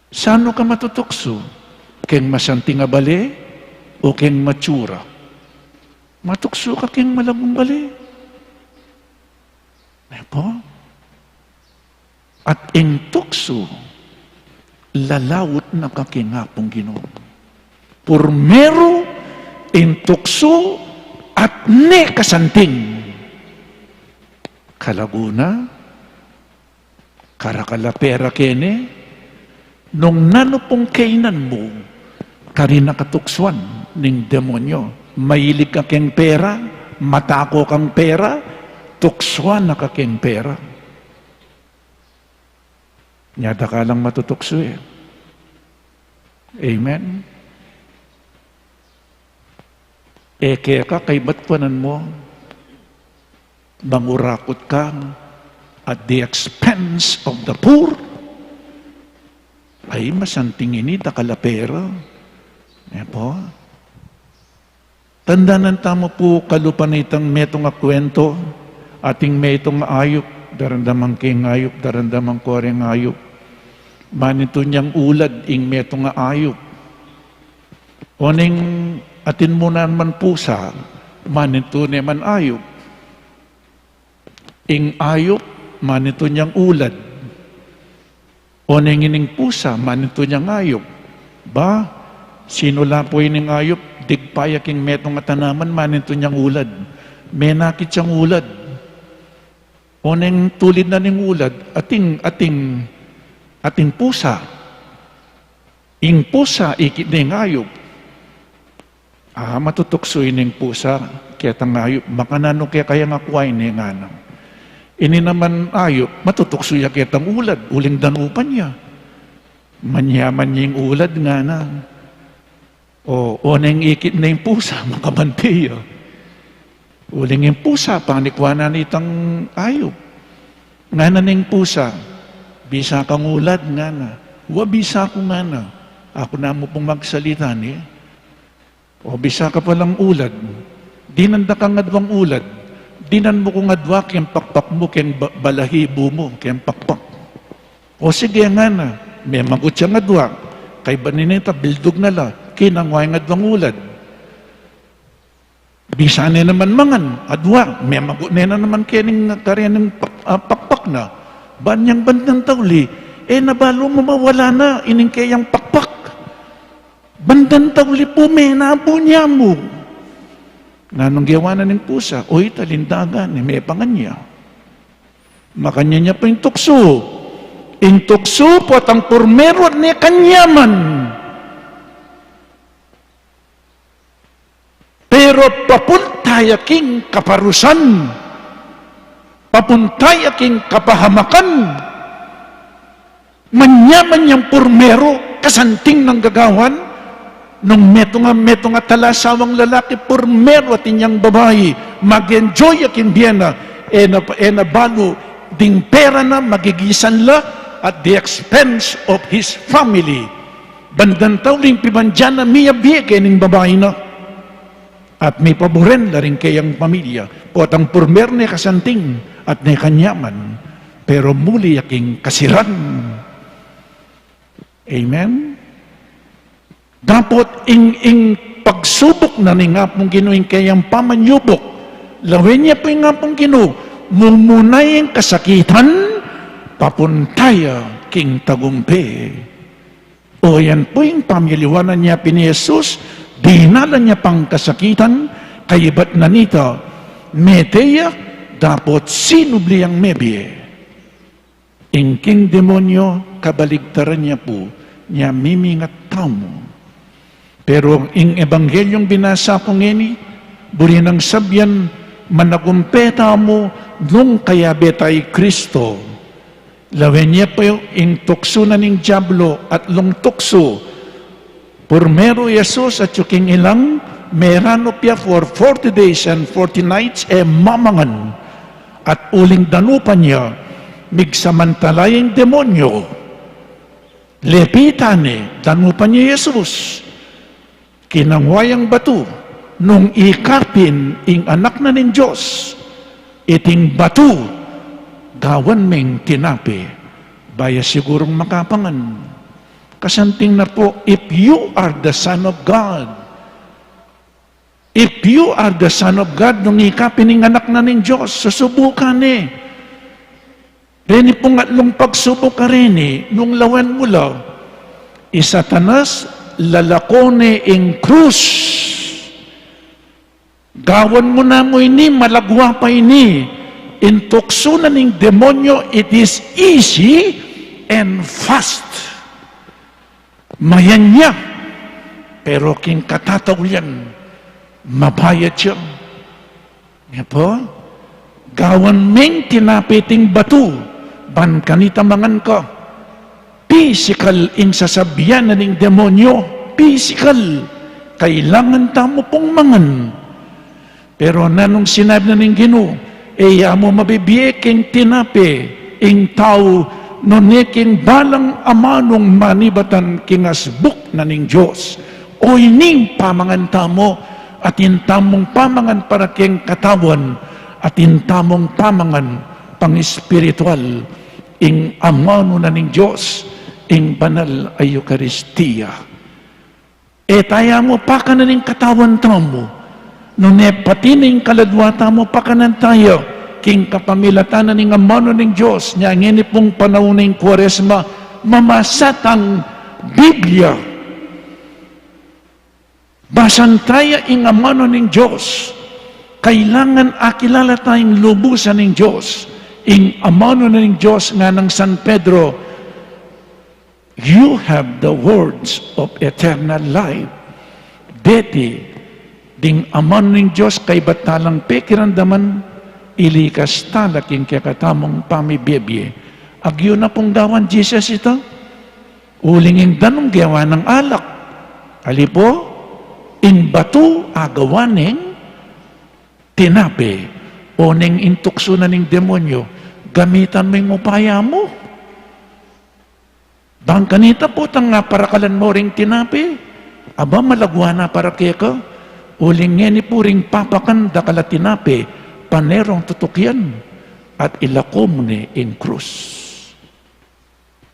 Sano ka matutukso? Keng masanting nga bali o keng matsura? Matukso ka keng malagong bali. Po? At ing tukso, lalawot na kakingapong Ginoo. Purmero, ing tukso, at ne kasanting. Kalaguna, karakalapera kene, nung nanupong kainan mo, kari nakatuksuan ng demonyo. Mahilig ka keng pera, matako kang pera, tuksuan na ka keng pera. Nyada ka lang matutukso eh. Amen? Kaya ka, kay batpanan mo, mangurakot ka at the expense of the poor, ay masanting ini takalapera. Po? Tandaan tamo po kalupan itang metong kwento, ating metong ayop, darandamang king ayop, darandamang koreng ayop. Manito niyang ulad, ing metong ayop. Oning atin muna man pusa, manito niya man ayop. Ing ayop, manito niyang ulad. Oning ining pusa, manito niyang ayop. Ba, sino lapo ining ayop, digpayak ing metong tanaman, manito niyang ulad. May nakit siyang ulad. Oning tulid na ning ulad, ating pusa. Ing pusa, ikit na yung ayop. Matutukso ining pusa, kaya tang ayop, makanano kaya nga kuwain niya nga nang. Ini naman ayop, matutukso ya kaya tang ulad, uling danupan niya. Manyaman niya yung ulad nga na. O nang ikit na yung pusa, makabantiya. Uling yung pusa, panikwanan itang ayop. Nga na ng pusa, bisa kang ulad nga na. Bisa ko nga na. Ako na mo pong magsalita niya. O bisa ka palang ulad. Dinanda kang adwang ulad. Dinan mo kong adwa, kayang pakpak mo, kayang balahibo mo, kayang pakpak. O sige nga na, may magot siyang adwa. Kay baninita, bildog na la, kinangway ng adwang ulad. Bisa na naman mangan, adwa, may magot na naman kayaning karya ng pakpak na. Banyang bandang tauli, nabalo mo mawala na, ining kayang pakpak. Bandang tauli po, may nabo niya mo. Nanong gawa na ng pusa, talindagan, may panganya. Makanya niya pa yung tukso. Yung tukso po at ang purmero ni kanyaman. Pero papuntay aking kaparusan, papuntay aking kapahamakan, manyaman niyang purmero, kasanting ng gagawan, nung meto nga talasawang lalaki, purmero at inyang babae, mag-enjoy aking biyena, balo, ding pera na magigisan la, at the expense of his family. Bandan tawling pibandyan na miyabiye kaning babae na. At may paboren na rin kayang pamilya. Po at ang purmer ni kasanting at ni kanyaman. Pero muli aking kasiran. Amen? Dapat ing pagsubok na ni nga pong ginuing kayang pamanyubok. Lawin niya po yung nga pong ginu. Mumunay ang kasakitan, papuntaya king tagumpe. O yan po yung pamiliwanan niya ni Jesus, dinala niya pang kasakitan, kaibat na nito, meteya, dapat sinubli ang mebye. Ingking demonyo, kabaligtaran niya po, niya mimingat tamo. Pero ing ebanghelyong binasa ko ngeni, buri ng sabyan, managumpeta mo, nung kaya betay Kristo. Lawin niya po yung tukso na ning Diablo at lung tukso. Purmero Jesus at yuking ilang merano pia for 40 days and 40 nights mamangan. At uling danupan niya, migsamantalayang demonyo. Lepitane, danupan niya Jesus. Kinangwayang batu, nung ikapin ing anak na ning Diyos, iting batu, gawan meng tinapi, baya sigurong makapangan. Kasanting na po, if you are the Son of God, if you are the Son of God, nung ikapin ing anak na ning Diyos, susubukan Reni po nga nung pagsubok ka rin nung lawan mula, Satanas, lalakone ing krus. Gawan mo na mo ini, malagwa pa ini. Intukso na ning demonyo, it is easy and fast. Mayan niya. Pero king katataw yan, mabayad siya. Nga po, gawan meng tinapiting batu, ban kanita mangan ka. Physical ing sasabihan na ning demonyo, physical. Kailangan tamo pong mangan. Pero nanong sinabi na ning Ginoo, mo mabibiyeking tinapi, ing tao, noneking balang amanong manibatan kingasbuk na ning Diyos. O ining pamangan tamo, at intamong pamangan para king katawan, at intamong pamangan pang espiritual, ing amano na ning Diyos, ing banal ay Eucharistia. Taya mo pa ka na ning katawan tamo, nung nepatining kaladwata mo pa kanan tayo, king kapamilatan na ning amano ning Diyos, niya ngini pong panahon ng Kwaresma, mamasatang Biblia. Basan tayo ing amano ning Diyos. Kailangan akilala tayong lubusan ng Diyos. Ing amano na ning Diyos nga ng San Pedro, you have the words of eternal life. Deti, ding amano ning Diyos kay batalang pekirandaman, ilikas talaking kakatamong pamibibye. Agyo na pong gawan Jesus ito. Ulingin danong gawa ng alak. Alipo, in batu agawaning tinapi o ning intukso na ning demonyo, gamitan mo yung upaya mo. Bang kanita po tang nga parakalan mo ring tinapi, aba malagwa na para kaya uling ngeni po ring papakan dakala tinapi, panerong tutukyan at ilako mo ni in krus.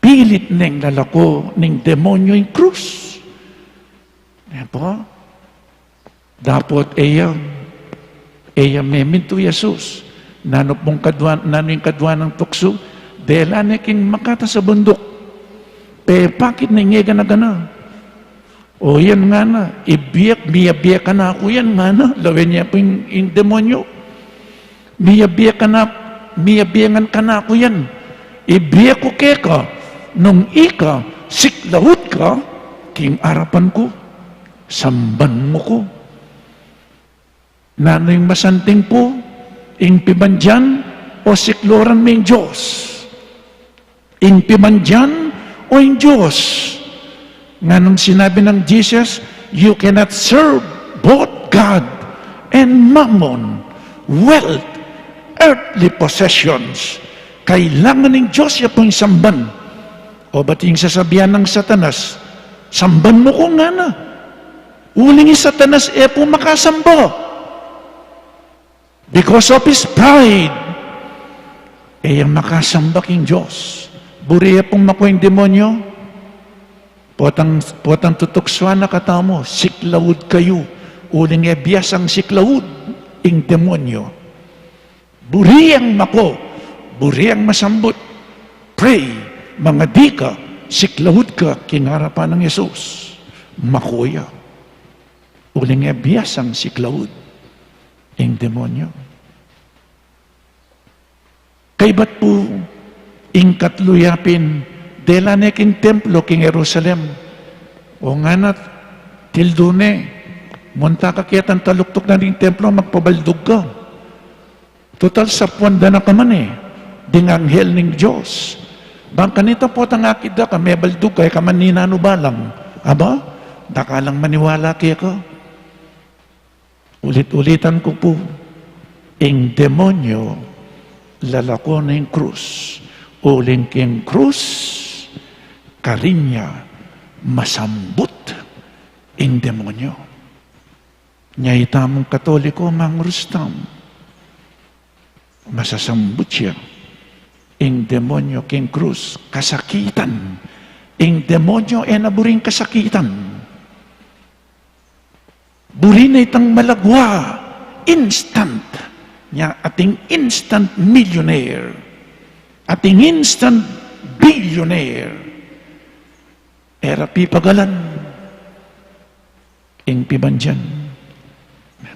Pilit neng lalako ning demonyo in krus. Po? Dapat iya meminto Jesus. Nano yung kadwa ng tukso, dela na king makata sa bundok. Pakit na nga gana. O yan nga na, miyabiyak ka na ako yan nga na, lawin niya po yung demonyo. Miyabiyangan ka na ako yan. Ibiyak ko ka, nung ika, siklahut ka, king arapan ko, samban mo ko. Nano'y masanting po, ing pibandyan o sikloran may Diyos. Ing pibandyan o ing Diyos. Nga nung sinabi ng Jesus, you cannot serve both God and mammon, wealth, earthly possessions. Kailangan ng Diyos ya pong samban. O ba't yung sasabihan ng Satanas, samban mo ko nga na. Uling yung Satanas po makasamba. Because of his pride, yung makasamba king Diyos. Buriya pong makuing demonyo, potang tutukswan na katamo, siklawud kayo. Uling biyas ang siklawud, ing demonyo. Buriyang mako, buriyang masambut. Pray, mga di ka, siklawud ka, kinarapan ng Yesus. Makuya. Uling biyas ang siklawud, ing demonyo. Kay ba't po, ing katluyapin, dela na king templo, king Jerusalem. O nga na, tildune, munta ka kiyatan taluktok na ning templo, magpabaldog ka. Total sa puwanda na ka man ding anghel ning Diyos. Bang kanita po tang akida ka, may baldog kay ka man ninano balang. Aba, dakalang maniwala kaya ka. Ulit-ulitan ko po, ing demonyo, lalako na yung krus. Uling king krus, karinya, masambut, ing demonyo. Nyay tamong katoliko, mang Rustam, masasambut siya. Ing demonyo, king krus, kasakitan. Ing demonyo, naburing kasakitan. Buri na itang malagwa, instant, niya ating instant millionaire, ating instant billionaire, era pipagalan, ing pibandyan.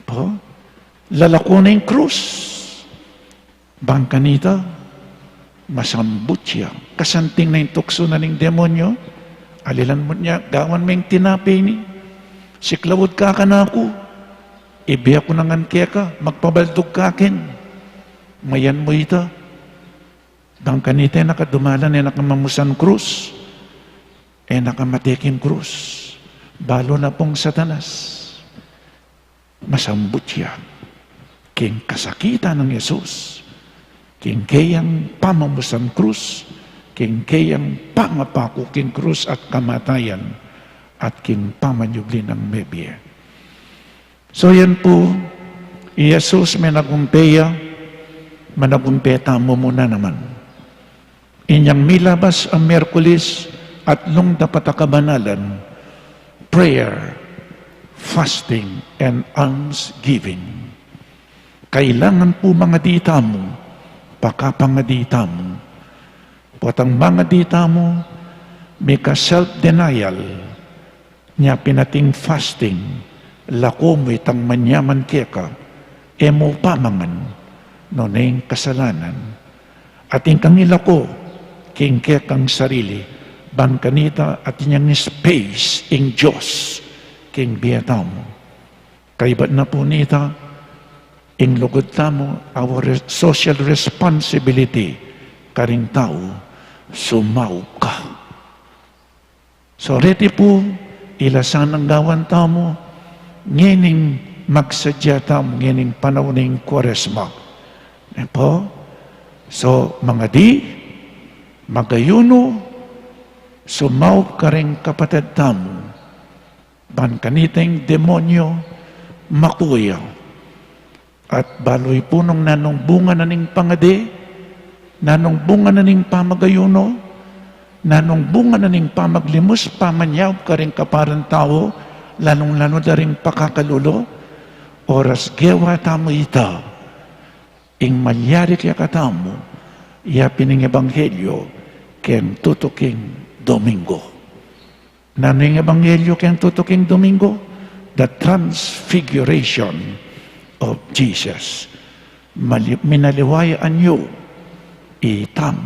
Po, lalako na yung krus, bangkanita, masambut siya, kasanting na yung tukso na ng demonyo, alilan mo niya, gawan mo yung tinapay ni, siklawod ka na ako. Ibiya ko nangan kaya ka. Magpabaldog ka akin. Mayan mo ita. Dang kanita nakadumalan nakamamusan krus. Nakamatikin krus. Balo na pong Satanas. Masambut siya. King kasakitan ng Yesus. King kayang pamamusan krus. King kayang pangapako king krus at kamatayan. At king pamanyubli ng mebye. So yan po, Jesus may nagumpeya, managumpeta mo muna naman. Inyang milabas ang Merkulis at lung dapat akabanalan, prayer, fasting, and almsgiving. Kailangan po mga dita mo, pakapangadita mo, potang mga dita mo, may ka-self-denial, niya pinating fasting, lako mo itang manyaman keka, mo pamangan, no na yung kasalanan. At yung kangilako, king kekang sarili, ban kanita at inyang space, ing Diyos, king biyata mo. Kaibat na po nita, ing lugod tamo, our social responsibility, karing tao, sumaw ka. So, reti po, ilasan ang gawan tamo, ngining magsadya tamo, ngining panahon ng Kwaresma. Po? So, mga di, magayuno, sumaw ka rin kapatid tamo, ban kaniteng demonyo, makuya. At baloy punong nanong bunga na ning pangadi, nanong bunga na ning pamagayuno, nanong bunga na ning pamaglimos, pamanyaw ka rin kaparang tao, lalong-lano na rin pakakalulo, oras gewa tamo ita, ing malyari kaya katamo, yapin ng ebanghelyo, ken tutuking Domingo. Nano yung ebanghelyo ken tutuking Domingo? The transfiguration of Jesus. Minaliwayaan nyo, itam,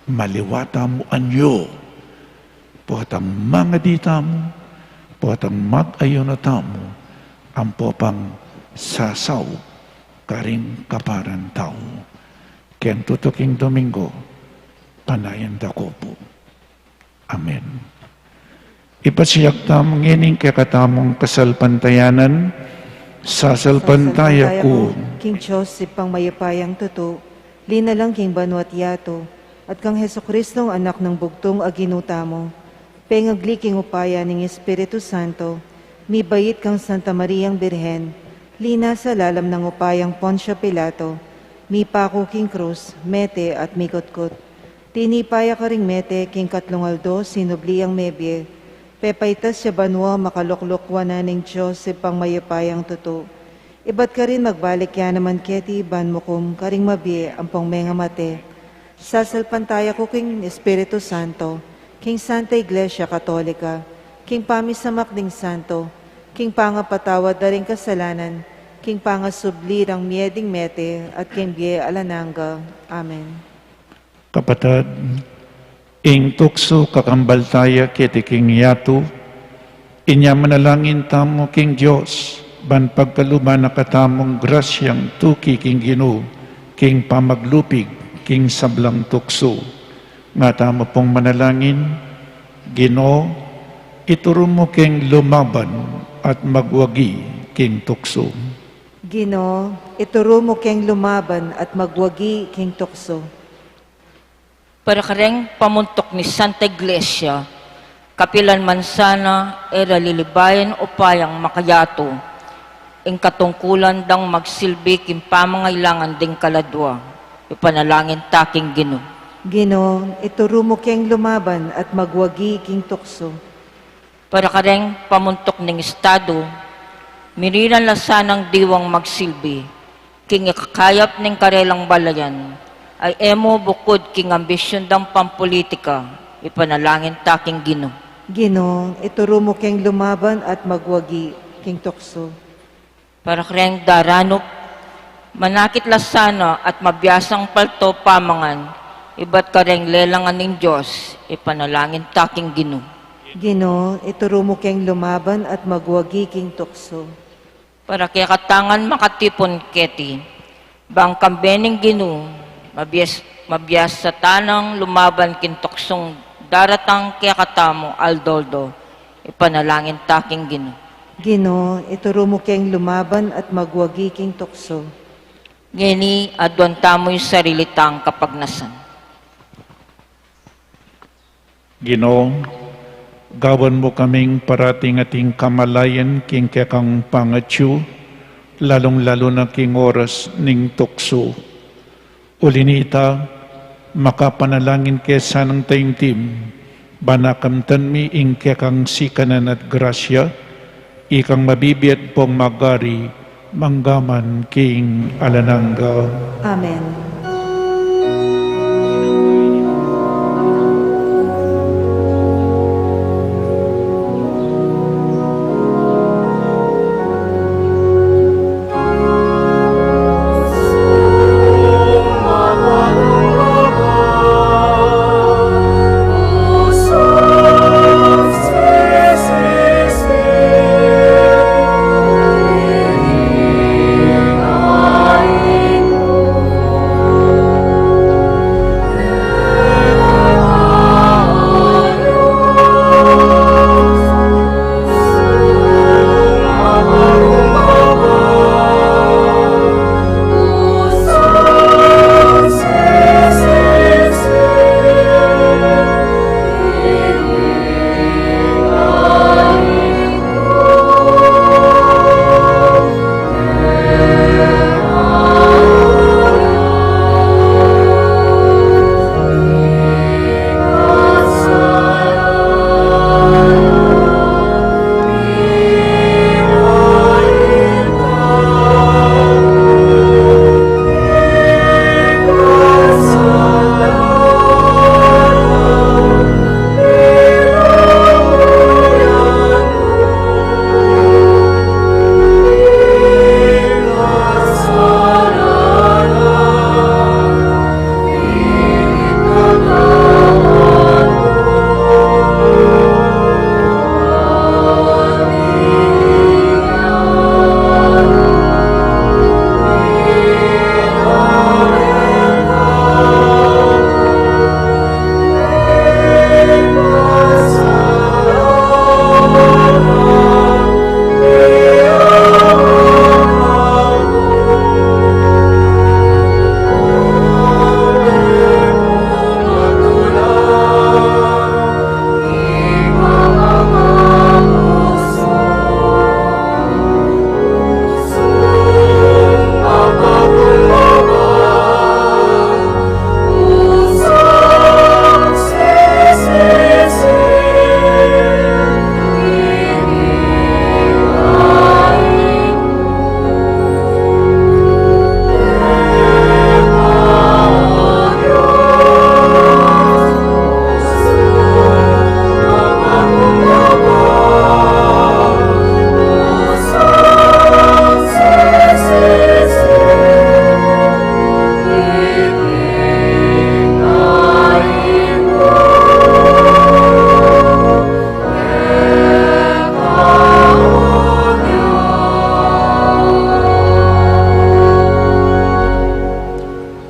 maliwata mo anyo, potang mga dita mo, potang mag-ayo na tamo, ang popang sasaw karing kaparan tao. Ken tutuking Domingo, panayan dako po. Amen. Ipasiyak tamang ining kakatamong kasalpantayanan, sasalpantaya ko, King Joseph pang mayapayang tuto, linalang King Banu at Yato, at kang Heso Kristong anak ng bugtong aginuta mo, pengagli King upaya ng Espiritu Santo, mi bayit kang Santa Mariang Birhen, lina sa lalam ng upayang Poncio Pilato, mi pako King Cruz, mete at mikotkot. Tinipaya ka ring mete King Katlungaldo, sinubliang mebye, pepaitas siya banwa makaloklokwa na ng Joseph pang mayapayang tuto. Iba't ka rin magbalik yan naman keti ban mukum karing mabie ang pangmenga mate. Sasalpantaya ko King Espiritu Santo, King Santa Iglesia Katolika, King Pamisamak ding Santo, King Pangapatawad da rin kasalanan, King Pangasubli ng mieding mete at King Bie Alananga. Amen. kapatad, ing tukso kakambal taya kiti King Yato, inya manalangin tamo King Diyos, ban pagkaluban na katamong grasyang tuki King Ginoo, King pamaglupig, King sablang tukso. Nga tamo pong manalangin, Ginoo, ituro mo King lumaban at magwagi King tukso. Ginoo, ituro mo King lumaban at magwagi King tukso. Para kareng pamuntok ni Santa Iglesia, kapilan man sana era lilibayan upayang makayato, ing katungkulan dang magsilbi king pamangailangan ding kaladwa, ipanalangin taking Ginoo. Ginoo, ituro mo King lumaban at magwagi King tukso. Para kareng pamuntok ning estado, mirinan la sanang diwang magsilbi, king ikakayap ning karelang balayan, ay emo bukod king ambisyon dang pampolitika, ipanalangin taking Ginoo. Ginoo, ituro mo King lumaban at magwagi King tukso. Para kareng daranop, manakit la sana at mabiyasang palto pamangan, iba't kareng lelangan ng Diyos, ipanalangin taking Ginoo. Ginoo, ituro mo King lumaban at magwagi King tukso. Para kaya katangan makatipon keti, bang kambening Ginoo, mabiyas sa tanang lumaban kintoksong daratang kaya katamo aldoldo, ipanalangin taking Ginoo. Ginoo, ituro mo King lumaban at magwagi King tukso. Ngeni adwan tamo yung sarili tang kapagnasan. Ginoo, gawan mo kaming parating ating kamalayan king kekang pangatyu, lalong-lalo na king oras ning tukso. Ulinita, makapanalangin kesa ng taimtim, banakamtan mi ing kekang sikanan at grasya, ikang mabibiyat pong magari, manggaman king alananga. Amen.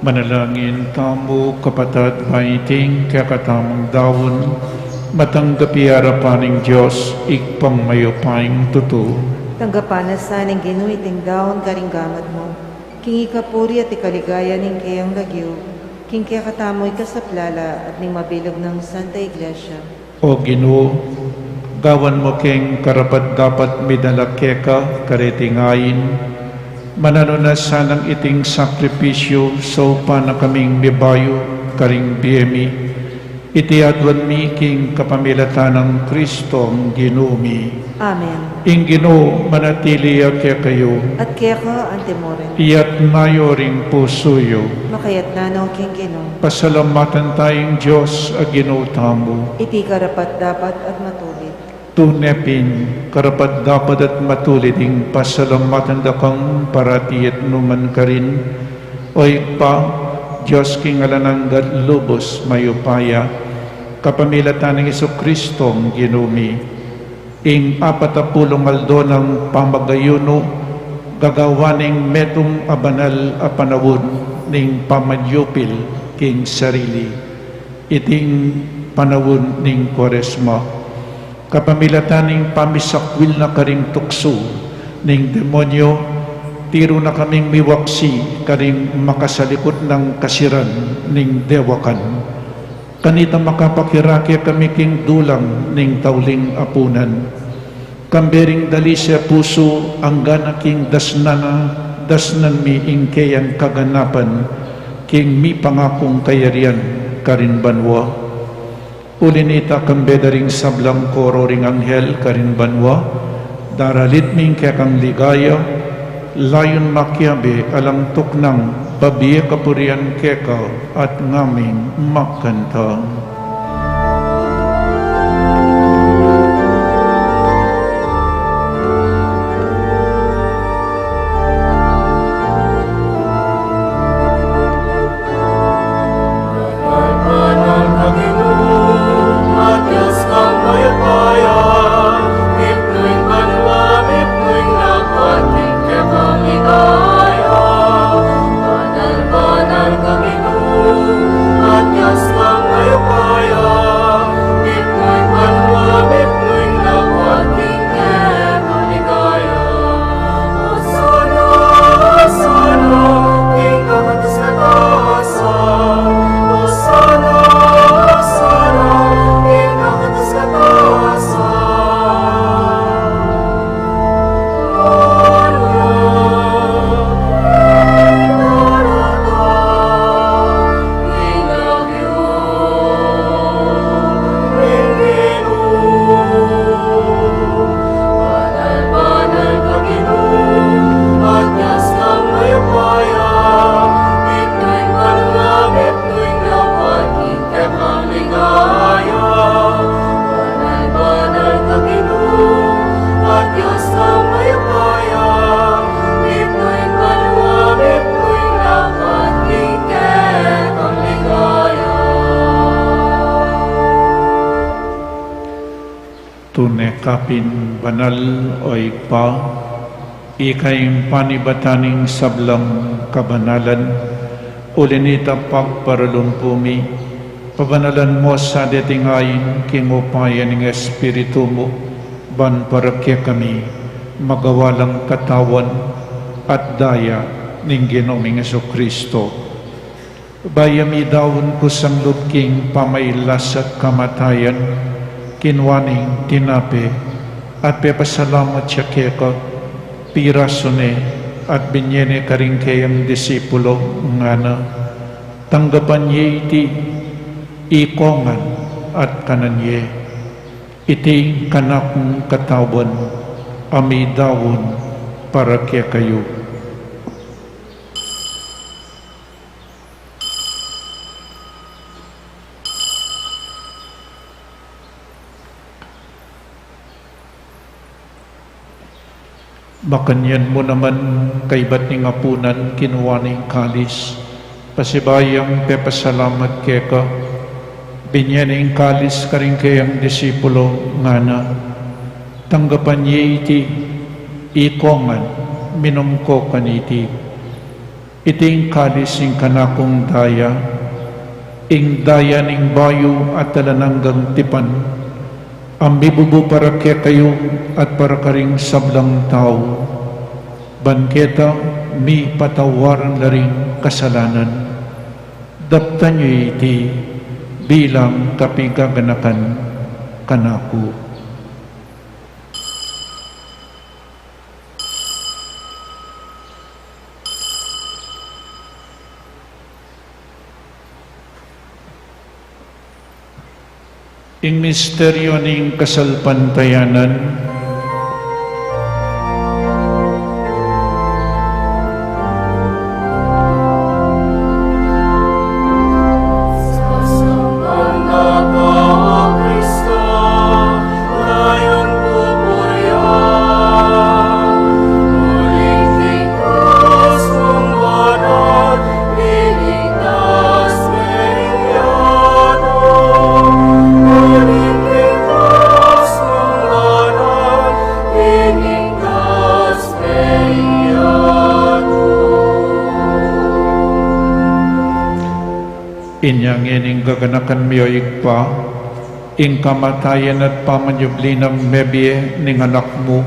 Manalangin tamo kapatad maiting kakatamang dawon, matanggapi harapaning Diyos, ikpang mayopayang tuto. Tanggapan na saning ginuiting daon karinggamat mo. King ikapuri at ikaligaya ning kayang lagyo. King kaya katamoy kasaplala at ning mabilog ng Santa Iglesia. O Ginoo, gawan mo keng karapat dapat midalakeka karetingayin, manano na sanang iting sakripisyo so pa na kaming mibayo karing biyemi, iti adwan mi king kapamilatan ng Kristo ang Ginoo. Amen. Ing Ginoo manatili kaya kayo, At kaya ka antimoren. iyat mayo ring pusoyo, Makayat na no King Ginoo. pasalamatan tayong Diyos a Ginoo tamo. Iti karapat dapat at matulit. Tunepin, karapat dapat at matuliding pasalamatan da kang parati at numan ka rin. Oy pa, Diyos king alananggat lubos mayupaya, kapamilatan ng Kristo ang Ginoo. Ing 40 aldo ng pamagayuno, gagawaning metong abanal a panawon ning pamadyupil king sarili. Iting panawon ning Kwaresma. Kapamilataning pamisakwil na karing tukso ning demonyo, tiro na kaming miwaksi karing makasalikot ng kasiran ning dewakan. Kanita makapakiraki kami king dulang ning tauling apunan. Kambering dali sa puso ang gana king dasnan mi ingkayang kaganapan king mi pangakong kayarian karin banwa. Ulinita kambedaring sablang koro ring anghel karin banwa, daralit ming kekang ligaya, layon makyabe alang tuknang babiya kapurian keka at ngaming makanta. Tunekapin banal oy pa, ikayong panibataning sablang kabanalan, ulinita pagparalumpumi, pabanalan mo sa detingayin kingupayan ng Espiritu mo, ban parakya kami, magawalang katawan at daya ng Ginoong Kristo. Bayami dawon ko sang lutking pamaylas at kamatayan, kinwaning tinape at pepasalamat siya keka pirasone at binyene karing kayang disipulo nga na tanggapan niya iti ikongan at kananye iti kanakong katawan ami dawon para kaya kayo. Makanyan mo naman kay ba't ni ngapunan kinuha ng kalis, pasibayang pepasalamat keka, binyan ng kalis karing kayang disipulo nga na, tanggapan niya iti ikongan, minom ko kaniti, Iting kalis ing kanakong daya, ing daya ning bayo at talananggang tipan, ang bibubo para kaya kayo at para karing sablang tao. Banketa, mi patawaran na rin kasalanan. Daptan niyo iti bilang kapigaganakan kanako. Ing misteryo ning kasalpantayanan, inyang ining gaganakan miyo igpa, ing kamatayan at pamanyubli ng mebye ning anak mo,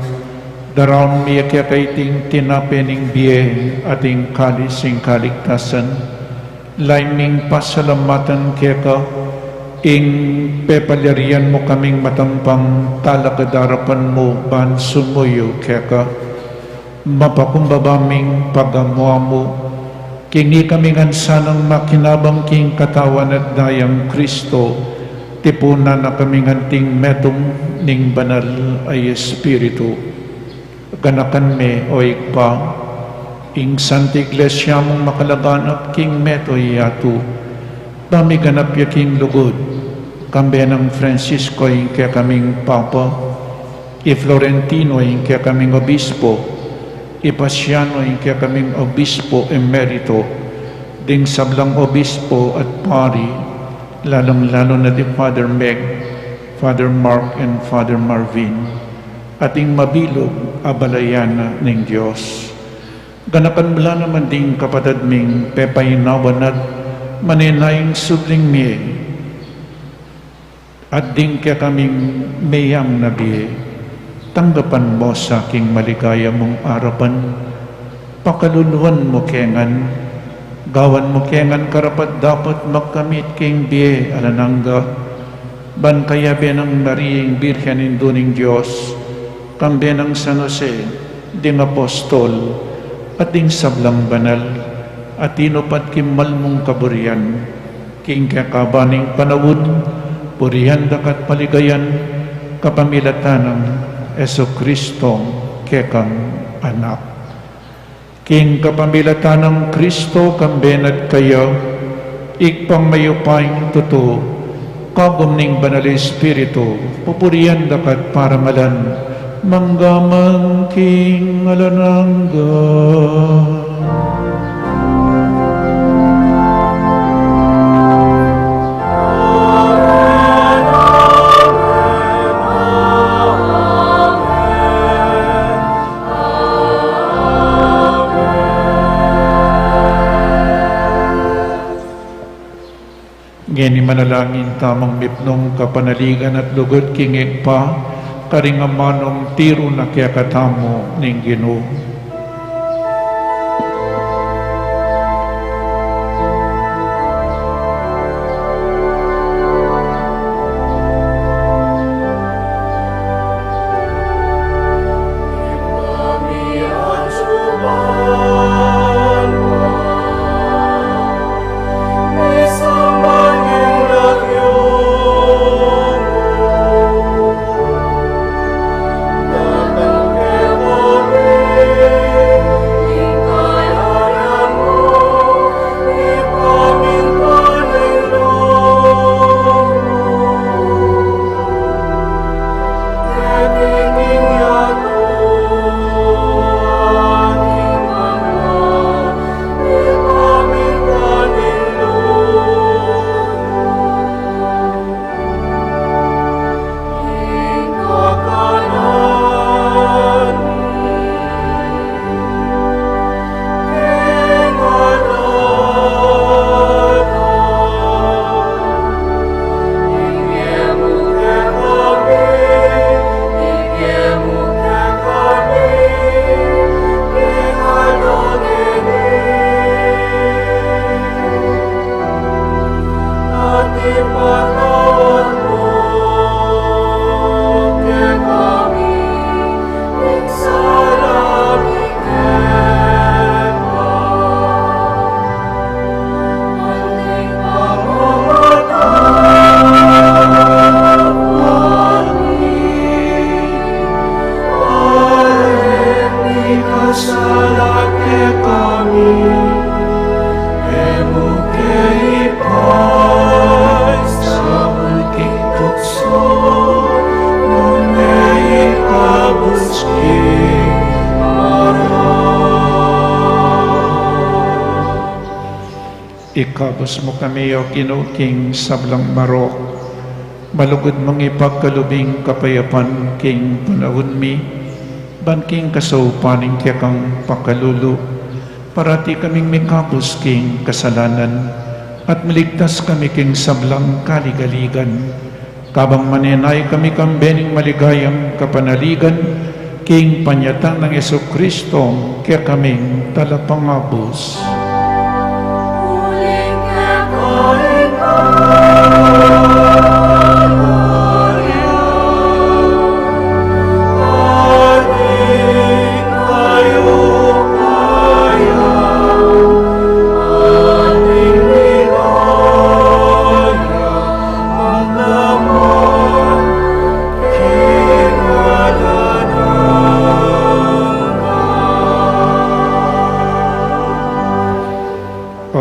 darawon miya kaya kaiting tinapening biye ating kalis ing kaligtasan, laiming pasalamatan kaya ka, ing pepalarian mo kaming matampang talakadarapan mo ban sumuyo kaya ka, mapakumbabaming pagamuha mo, kingi kami sanang makinabang king katawan at dayang Kristo, tipunan na kami nganting metong ning banal ay Espiritu. Ganakan me o igpa, ing Santa Iglesia mong makalaganap king meto yato, pamiganap ya king lugod, kambe ng Francisco ing kaya kaming Papa, i Florentino ing kaya kaming Obispo, Ipasiano ing kaya kaming Obispo Emerito, ding sablang Obispo at Pari, lalong-lalo na di Father Meg, Father Mark, and Father Marvin, ating mabilog abalayana ng Diyos. Ganapan mula naman ding kapatid ming pepayinawan at maninayang subling miye, at ding kaya kaming mayang nabiye, tanggapan mo sa aking maligaya mong arapan, pakaluluan mo kengan, gawan mo kengan karapat dapat magkamit king biye alanangga, ban kaya benang Mariing Birhen Induning Diyos, kambe ng San Jose, ding Apostol, at ding sablang banal, at inupat kimal mong kaburian, king kakabaning panawod, purihan dakat paligayan, kapamilatanang Eso Kristo kekang anak. King kapamilatan ng Kristo kambenat kayo, ikpang mayupayng totoo, kagom ning banal Espiritu, pupurian dakat parangalan, manggamang king alanangga. Ngeni manalangin tamang mipnong kapanaligan at lugod kingig pa, karingamanong tiro na kaya katamo ning Ginoo. Amen. Ikabos mo kami o kinuking sablang marok. Malugod mong ipagkalubing kapayapan king panahon mi. Banking kasaupaning kaya kang pakalulu. Parati kaming mikapos king kasalanan. At maligtas kami king sablang kaligaligan. Kabang maninay kami kambening maligayang kapanaligan. King panyatang ng Jesucristo kaya kaming talapangabos.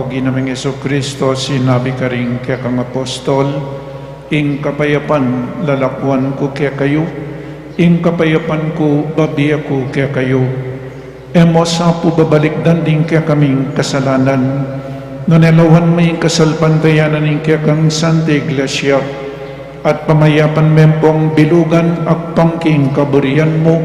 Ginaming Jesucristo, sinabi ka rin kaya kang apostol, ing kapayapan lalakwan ko kaya kayo, ing kapayapan ko babiya ko kaya kayo. Emo sa po babalikdan din kaya kaming kasalanan, nanelawan mo yung kasalpantayanan ng kaya kang Santa Iglesia, at pamayapan mempong bilugan at pangking kaburian mo,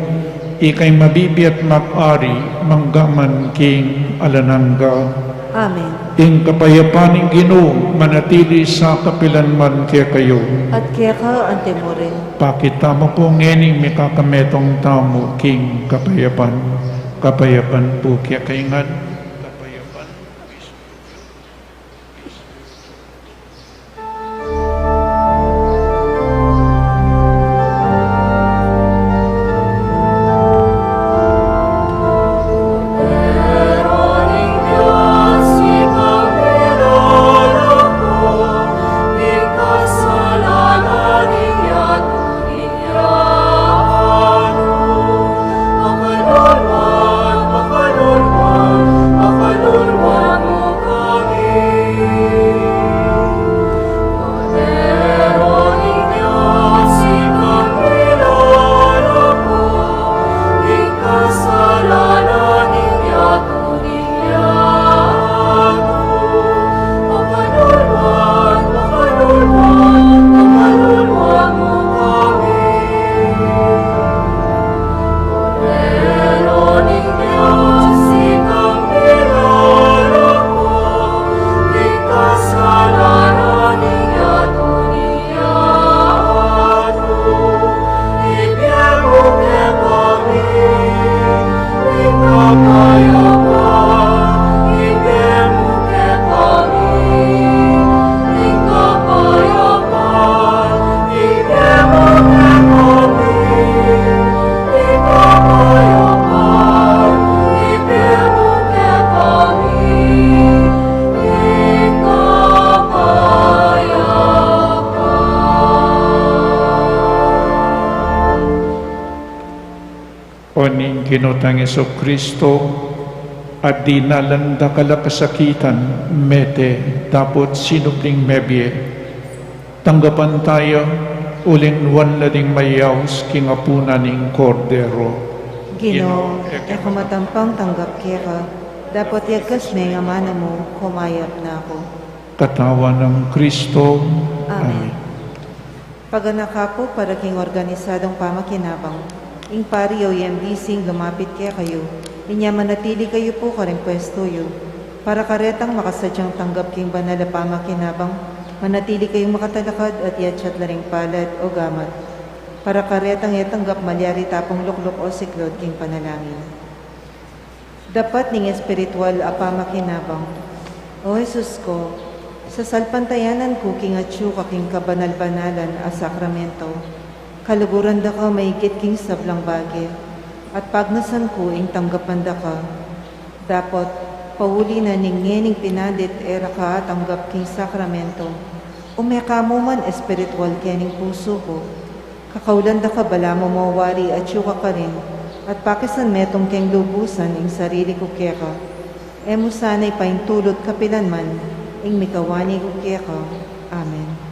ikay mabibi at mag-ari, manggaman king alananga. Amen. Ing kapayapaning Ginoo manatili sa kapilanman kaya kayo. At kaya ka ante mo rin. Pakita mo po ngening may kakametong tamo king kapayapan. Kapayapan po kaya kaingan. Kapayapan. Oning Ginotang Jesucristo, at di nalanda kalakasakitan, mete, tapot sinubling mebye. Tanggapan tayo, uling nuwan na ding mayaws, kingapuna ning kordero. Ginoo, ako matampang tanggap kaya ka. Dapat yagas may nga mana mo, kumayap na ako. Katawan ng Kristo. Amen. Paganak ako para king organisadong pamakinabang. Ing pari o yambising lumapit kaya kayo. Inya manatili kayo po karing pwesto yo. Para karetang makasadyang tanggap king banal na pamakinabang, manatili kayong makatalakad at yatsyat laring palad o gamat. Para karetang yatanggap malyari tapong luklok o siklod king panalangin. Dapat ning espiritual a pamakinabang. O Jesus ko, sa salpantayanan ko king atsu kaking kabanal-banalan a sakramento, kaluguran da ka maigit king sablang bagi, at pagnasan ko ing tanggapan da ka. Dapat pauli na ning pinadit era ka tanggap king sakramento, umeka mo man espiritual kening puso ko. Kakaulan da ka bala mo mawari at syuka ka rin, at pakisan metong keng lubusan ing sarili ko kaya ka. Emo sana'y paintulot kapilan man, ing mikawani ko kaya ka. Amen.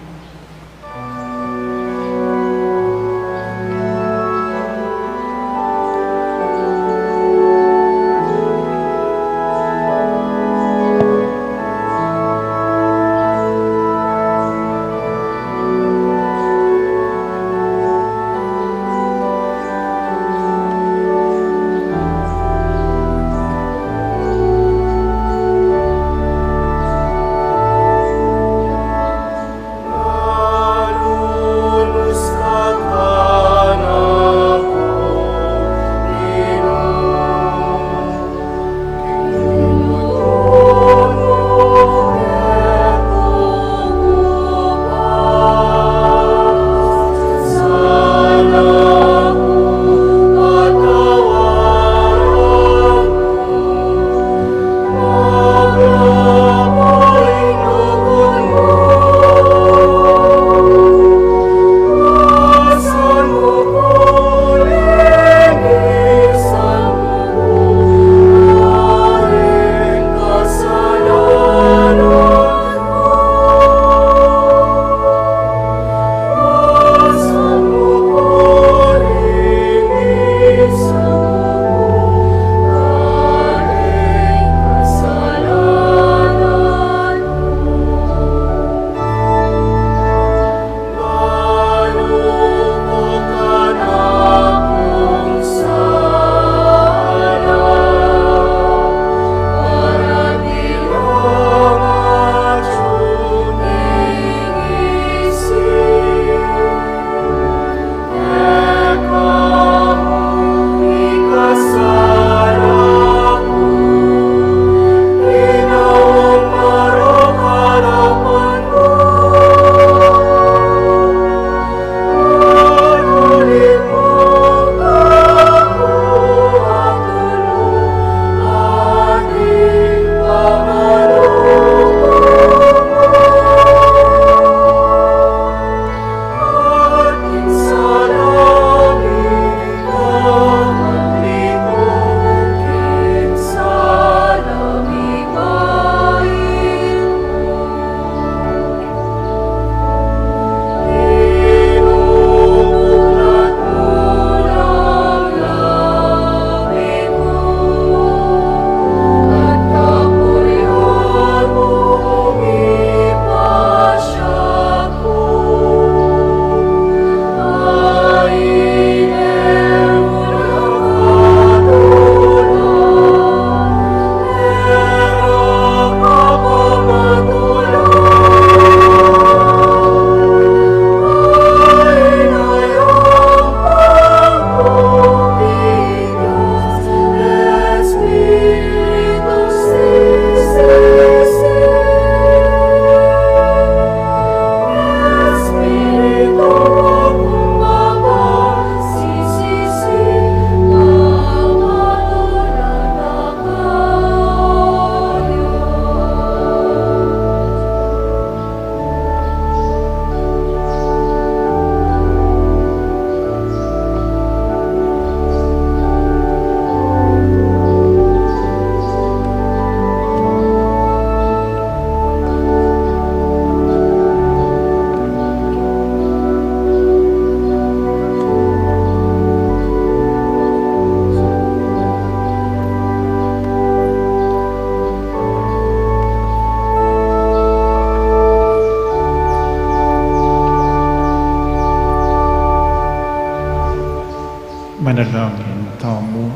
Manalangin tamo.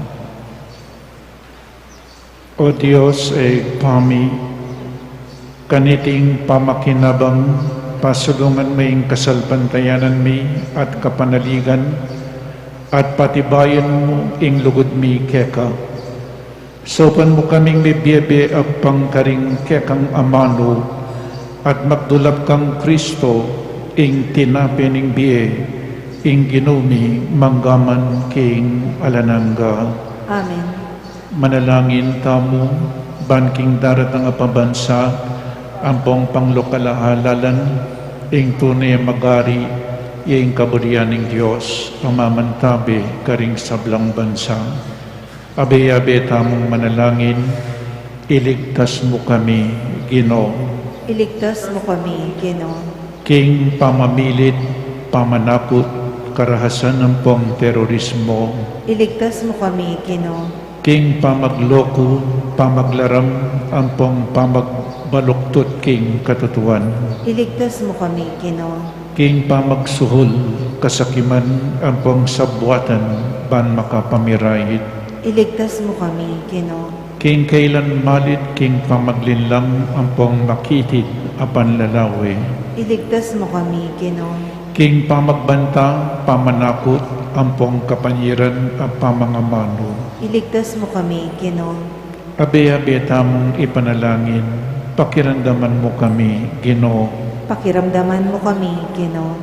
O Diyos, pami, kaniting pamakinabang, pasulungan may kasalbantayanan mi at kapanaligan, at patibayan mo ing lugod mi keka. Sopan mo kaming bibiyebe at pangkaring kekang amano, at magdulap kang Kristo ing tinapining biye, ing ginumi manggaman king alanangga. Amen. Manalangin tamo, banking darat ang apabansa, ampong panglokalaalalan, ing tunay magari, ing kaburian ng Diyos, pamamantabi karing sablang bansa. Abe-abe tamong manalangin, iligtas mo kami, Ginoo. Iligtas mo kami, Ginoo. King pamamilit, pamanakot, karahasan ng pong terorismo. Iligtas mo kami, Ginoo. King pamagloko, pamaglaram, ang pong pamagbaluktot king katutuan. Iligtas mo kami, Ginoo. King pamagsuhol, kasakiman, ang pong sabwatan, ban makapamirahit. Iligtas mo kami, Ginoo. King kailan malit, king pamaglinlang, ang pong makitid, apan lalawe. Iligtas mo kami, Ginoo. King pamagbanta, pamanakot, ang pong kapanyiran, ang pamangamano. Iligtas mo kami, Ginoo. Abe-abe tamong ipanalangin, pakiramdaman mo kami, Ginoo. Pakiramdaman mo kami, Ginoo.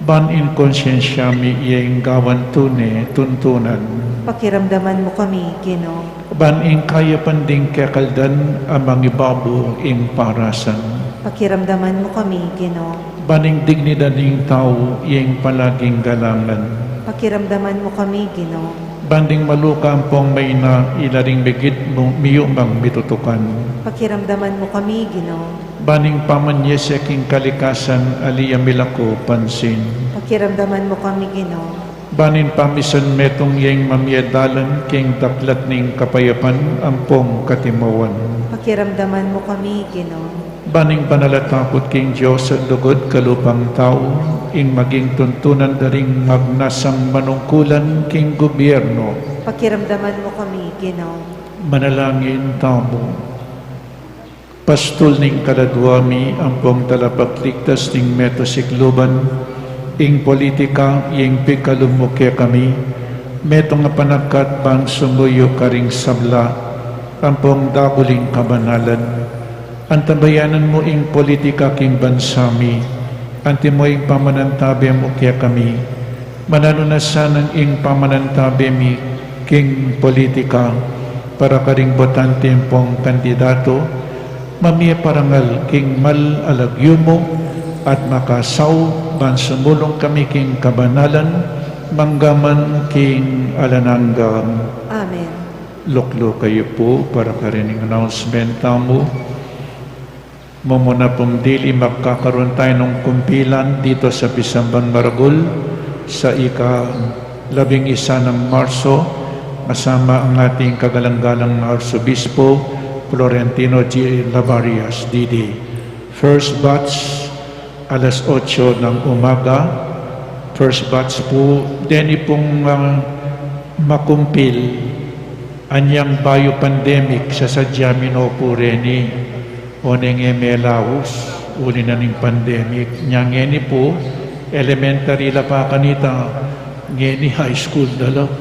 Ban in konsyensya mi iyeng gawan tune, tuntunan. Pakiramdaman mo kami, Ginoo. Ban in kaya panding kekaldan, amang ibabo ing parasan. Pakiramdaman mo kami, Ginoo. Baning dignidad ng tao, iyeng palaging galangan. Pakiramdaman mo kami, Ginoo. Banding maluka ang pong may na ilaring bigit mo miyumang mitutukan. Pakiramdaman mo kami, Ginoo. Baning pamanyeseking kalikasan aliya milako pansin. Pakiramdaman mo kami, Ginoo. Banin pamisan metong iyeng mamiyadalan king daklat ning kapayapan ang pong katimawan. Pakiramdaman mo kami, Ginoo. Baning panalatakot king Diyos at lugod kalupang tao, ing maging tuntunan daring magnasang manungkulan king gobyerno. Pakiramdaman mo kami, Ginoo. Manalangin tamo. Pastol ning kaladwami ang pong talapagligtas ning metosikluban, ing politika ing pikalumukya kami, metong nga panagkat bang sumuyo karing sabla, ang pong daguling kabanalan. Antabayanan mo ing politika king bansami, anti mo ing pamanantabi mo kaya kami, mananunasanan ing pamanantabi mi king politika, para karing botante pong kandidato, mamiya parangal king mal alagyumo, at makasaw ban sumulong kami king kabanalan, manggaman king alanangga. Amen. Luklo kayo po para karining announcement tamo. Mamuna pumdili magkakaroon tayo ng kumpilan dito sa Bisamban Maragul sa ika-11 ng Marso, kasama ang ating kagalang-galang Arsobispo Florentino G. Lavarias, D.D. First batch, alas 8 ng umaga. First batch po, deni pong makumpil anyang biopandemic sa sadyamino po reni. Oneng emelaus, uli na ning pandemic. Nyangeni po, elementary la pa kanita, ngeni high school na lang.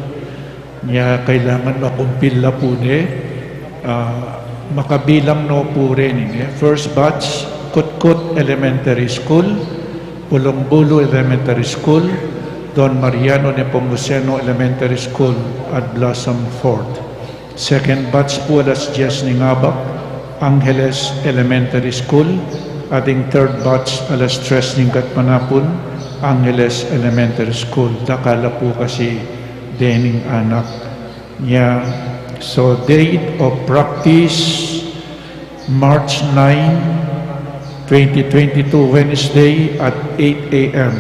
Nya kailangan makumpil la po makabilang no po rin. First batch, Kutkut Elementary School, Pulong-Bulo Elementary School, Don Mariano Nepomuceno Elementary School at Blossom Fort. Second batch po alas 10 ng Abak, Angeles Elementary School, ating third batch alas 3 ng Katmanapun, Angeles Elementary School. Dakala po kasi dening anak niya. So date of practice March 9, 2022 Wednesday at 8 a.m.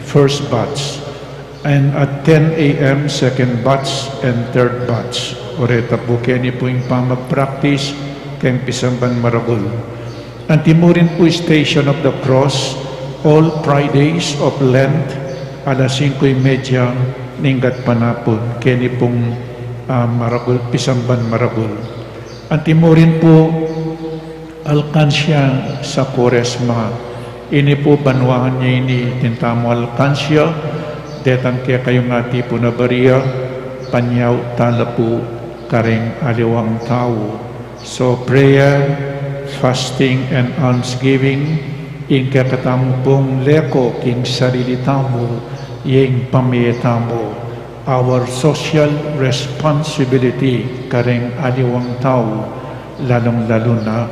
first batch, and at 10 a.m. second batch and third batch. Oreta po kaya po yung pamag-practice kayong Bisamban Maragul. Ang Timurin po Station of the Cross, all Fridays of Lent, alas 5:30 ninggat panapon, kini pong Maragol, Pisamban Maragol. Ang timurin po, alkansya sa Koresma. Ini po banwahan niya ini tintamo alkansya, detang kaya kayong ati po na bariya, panyaw tala po karing aliwang tao. So prayer, fasting, and almsgiving, ing kakatamo pong leko king sarili tamo, yung pamiyetamo, our social responsibility karing aliwang tao, lalong-lalo na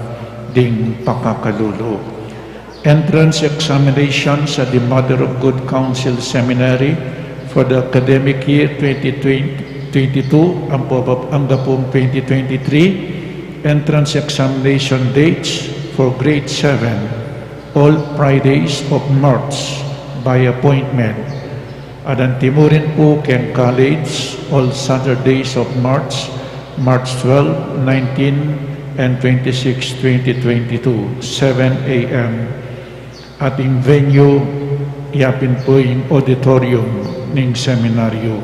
ding pakakalulu. Entrance examination sa the Mother of Good Counsel Seminary for the academic year 2022 hanggang 2023. Entrance examination dates for grade 7, all Fridays of March by appointment. At ang timurin po Ken College, all Saturdays of March, March 12, 19, and 26, 2022, 7 a.m. Ating venue, yapin po yung auditorium ng seminaryo.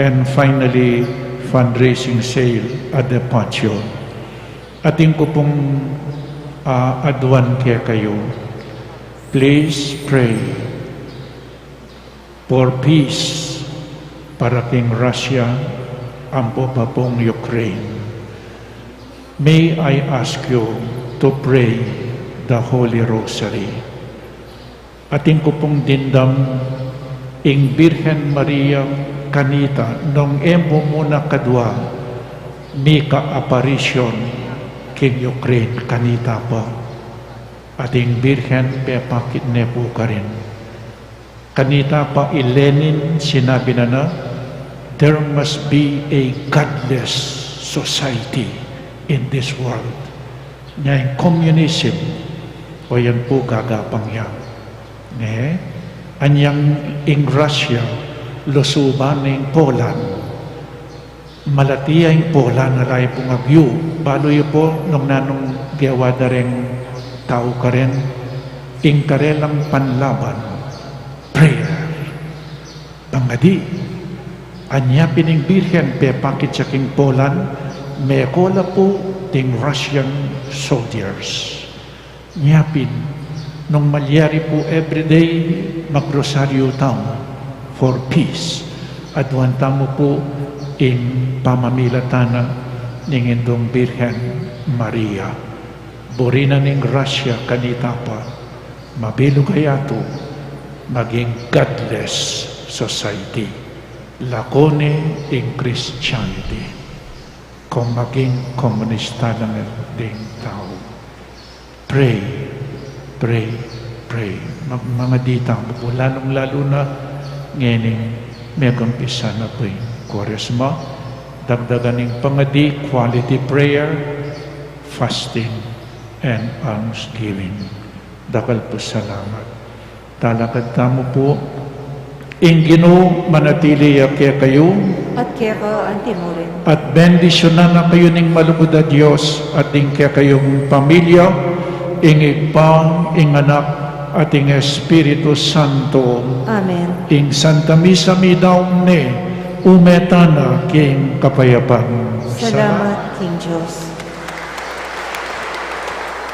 And finally, fundraising sale at the patio. Ating ko pong adwan kaya kayo. Please pray for peace para king Russia ang pa pong Ukraine. May I ask you to pray the Holy Rosary. Ating ko pong dindam ing Birhen Maria kanita nung emo muna kadwa mi ka-apparition king Ukraine kanita pa. Ating Birhen pepakit ne po ka rin. Kanita pa Lenin sinabi na there must be a godless society in this world. Ngayon, communism, o yan po gagapang yan. Anyang in Russia, lusuban ng Poland, malatiya yung Poland na layo pong agyo. Balo yun po, nung nanong gawada rin tao ka rin, ing karelang panlaban, prayer, pangadi, anya pining Birhen pe pakit sa king Poland, may kola po ting Russian soldiers. Nyapin, nung malyari po everyday, magrosaryo town for peace. At wanta mo po in pamamilatana ng indong Birhen Maria. Borina ning Russia kanita pa, mabilo kaya to, maging godless society. Lakone in Christianity. Kung maging komunista lang ding tao. Pray, pray, pray. Mga ditang, lalong-lalo na ngayon, may gampisa na po yung Quaresma. Dagdagan ng pangadi, quality prayer, fasting, and almsgiving. Dakal po salamat. Talakad tamo po, Ingino manatili kaya kayo At kaya ka antimurin. at bendisyonan na kayo ng malugod na Diyos at ing kaya kayong pamilya, ing ipang, ing anak, at ing Espiritu Santo. Amen. Ing Santa Misa mi daw ne, umetana king kapayapan. Salamat, King Diyos.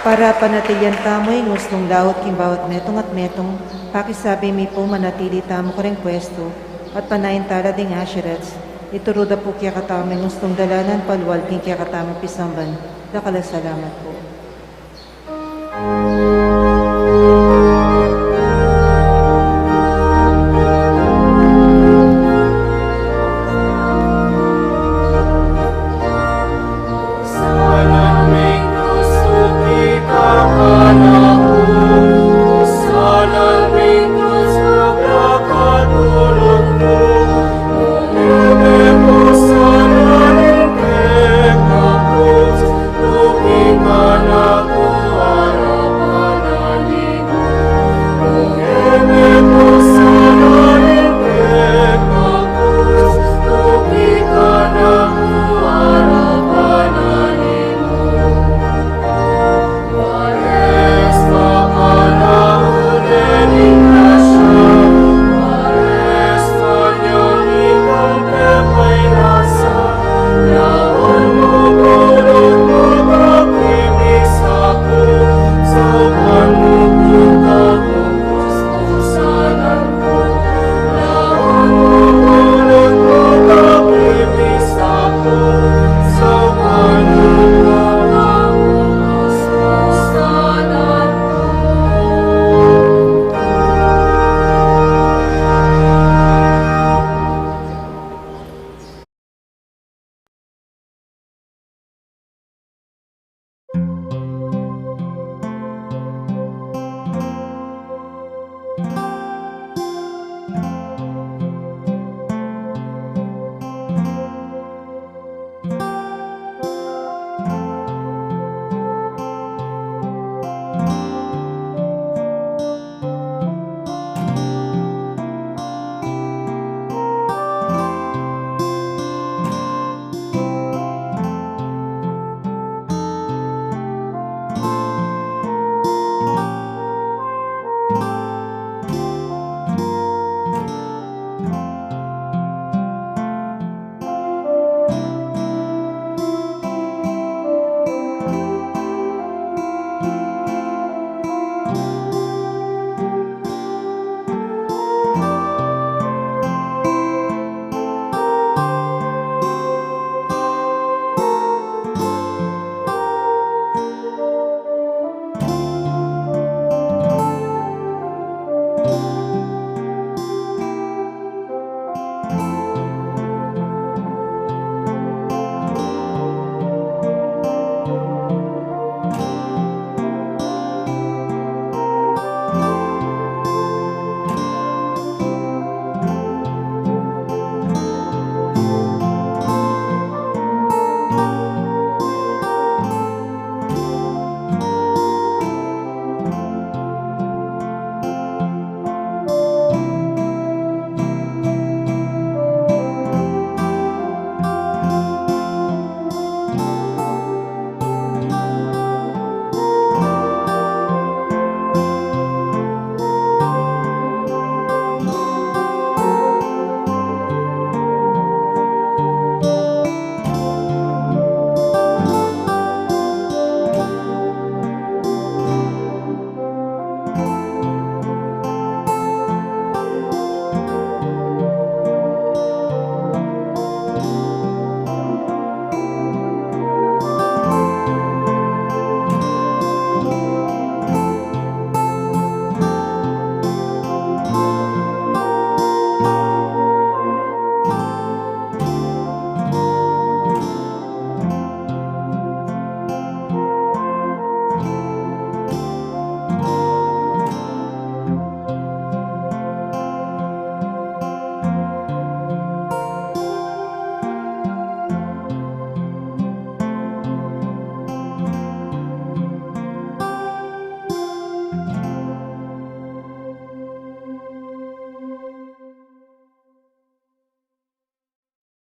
Para panatilian tamo'y ngustong lawat king bawat metong at metong, pakisabi mi po manatili tamo ko rin pwesto, at panayin tala ding asherets, ituruda po kaya katamo ngustong dalanan palwal king kaya katamo pisamban, dakala salamat po.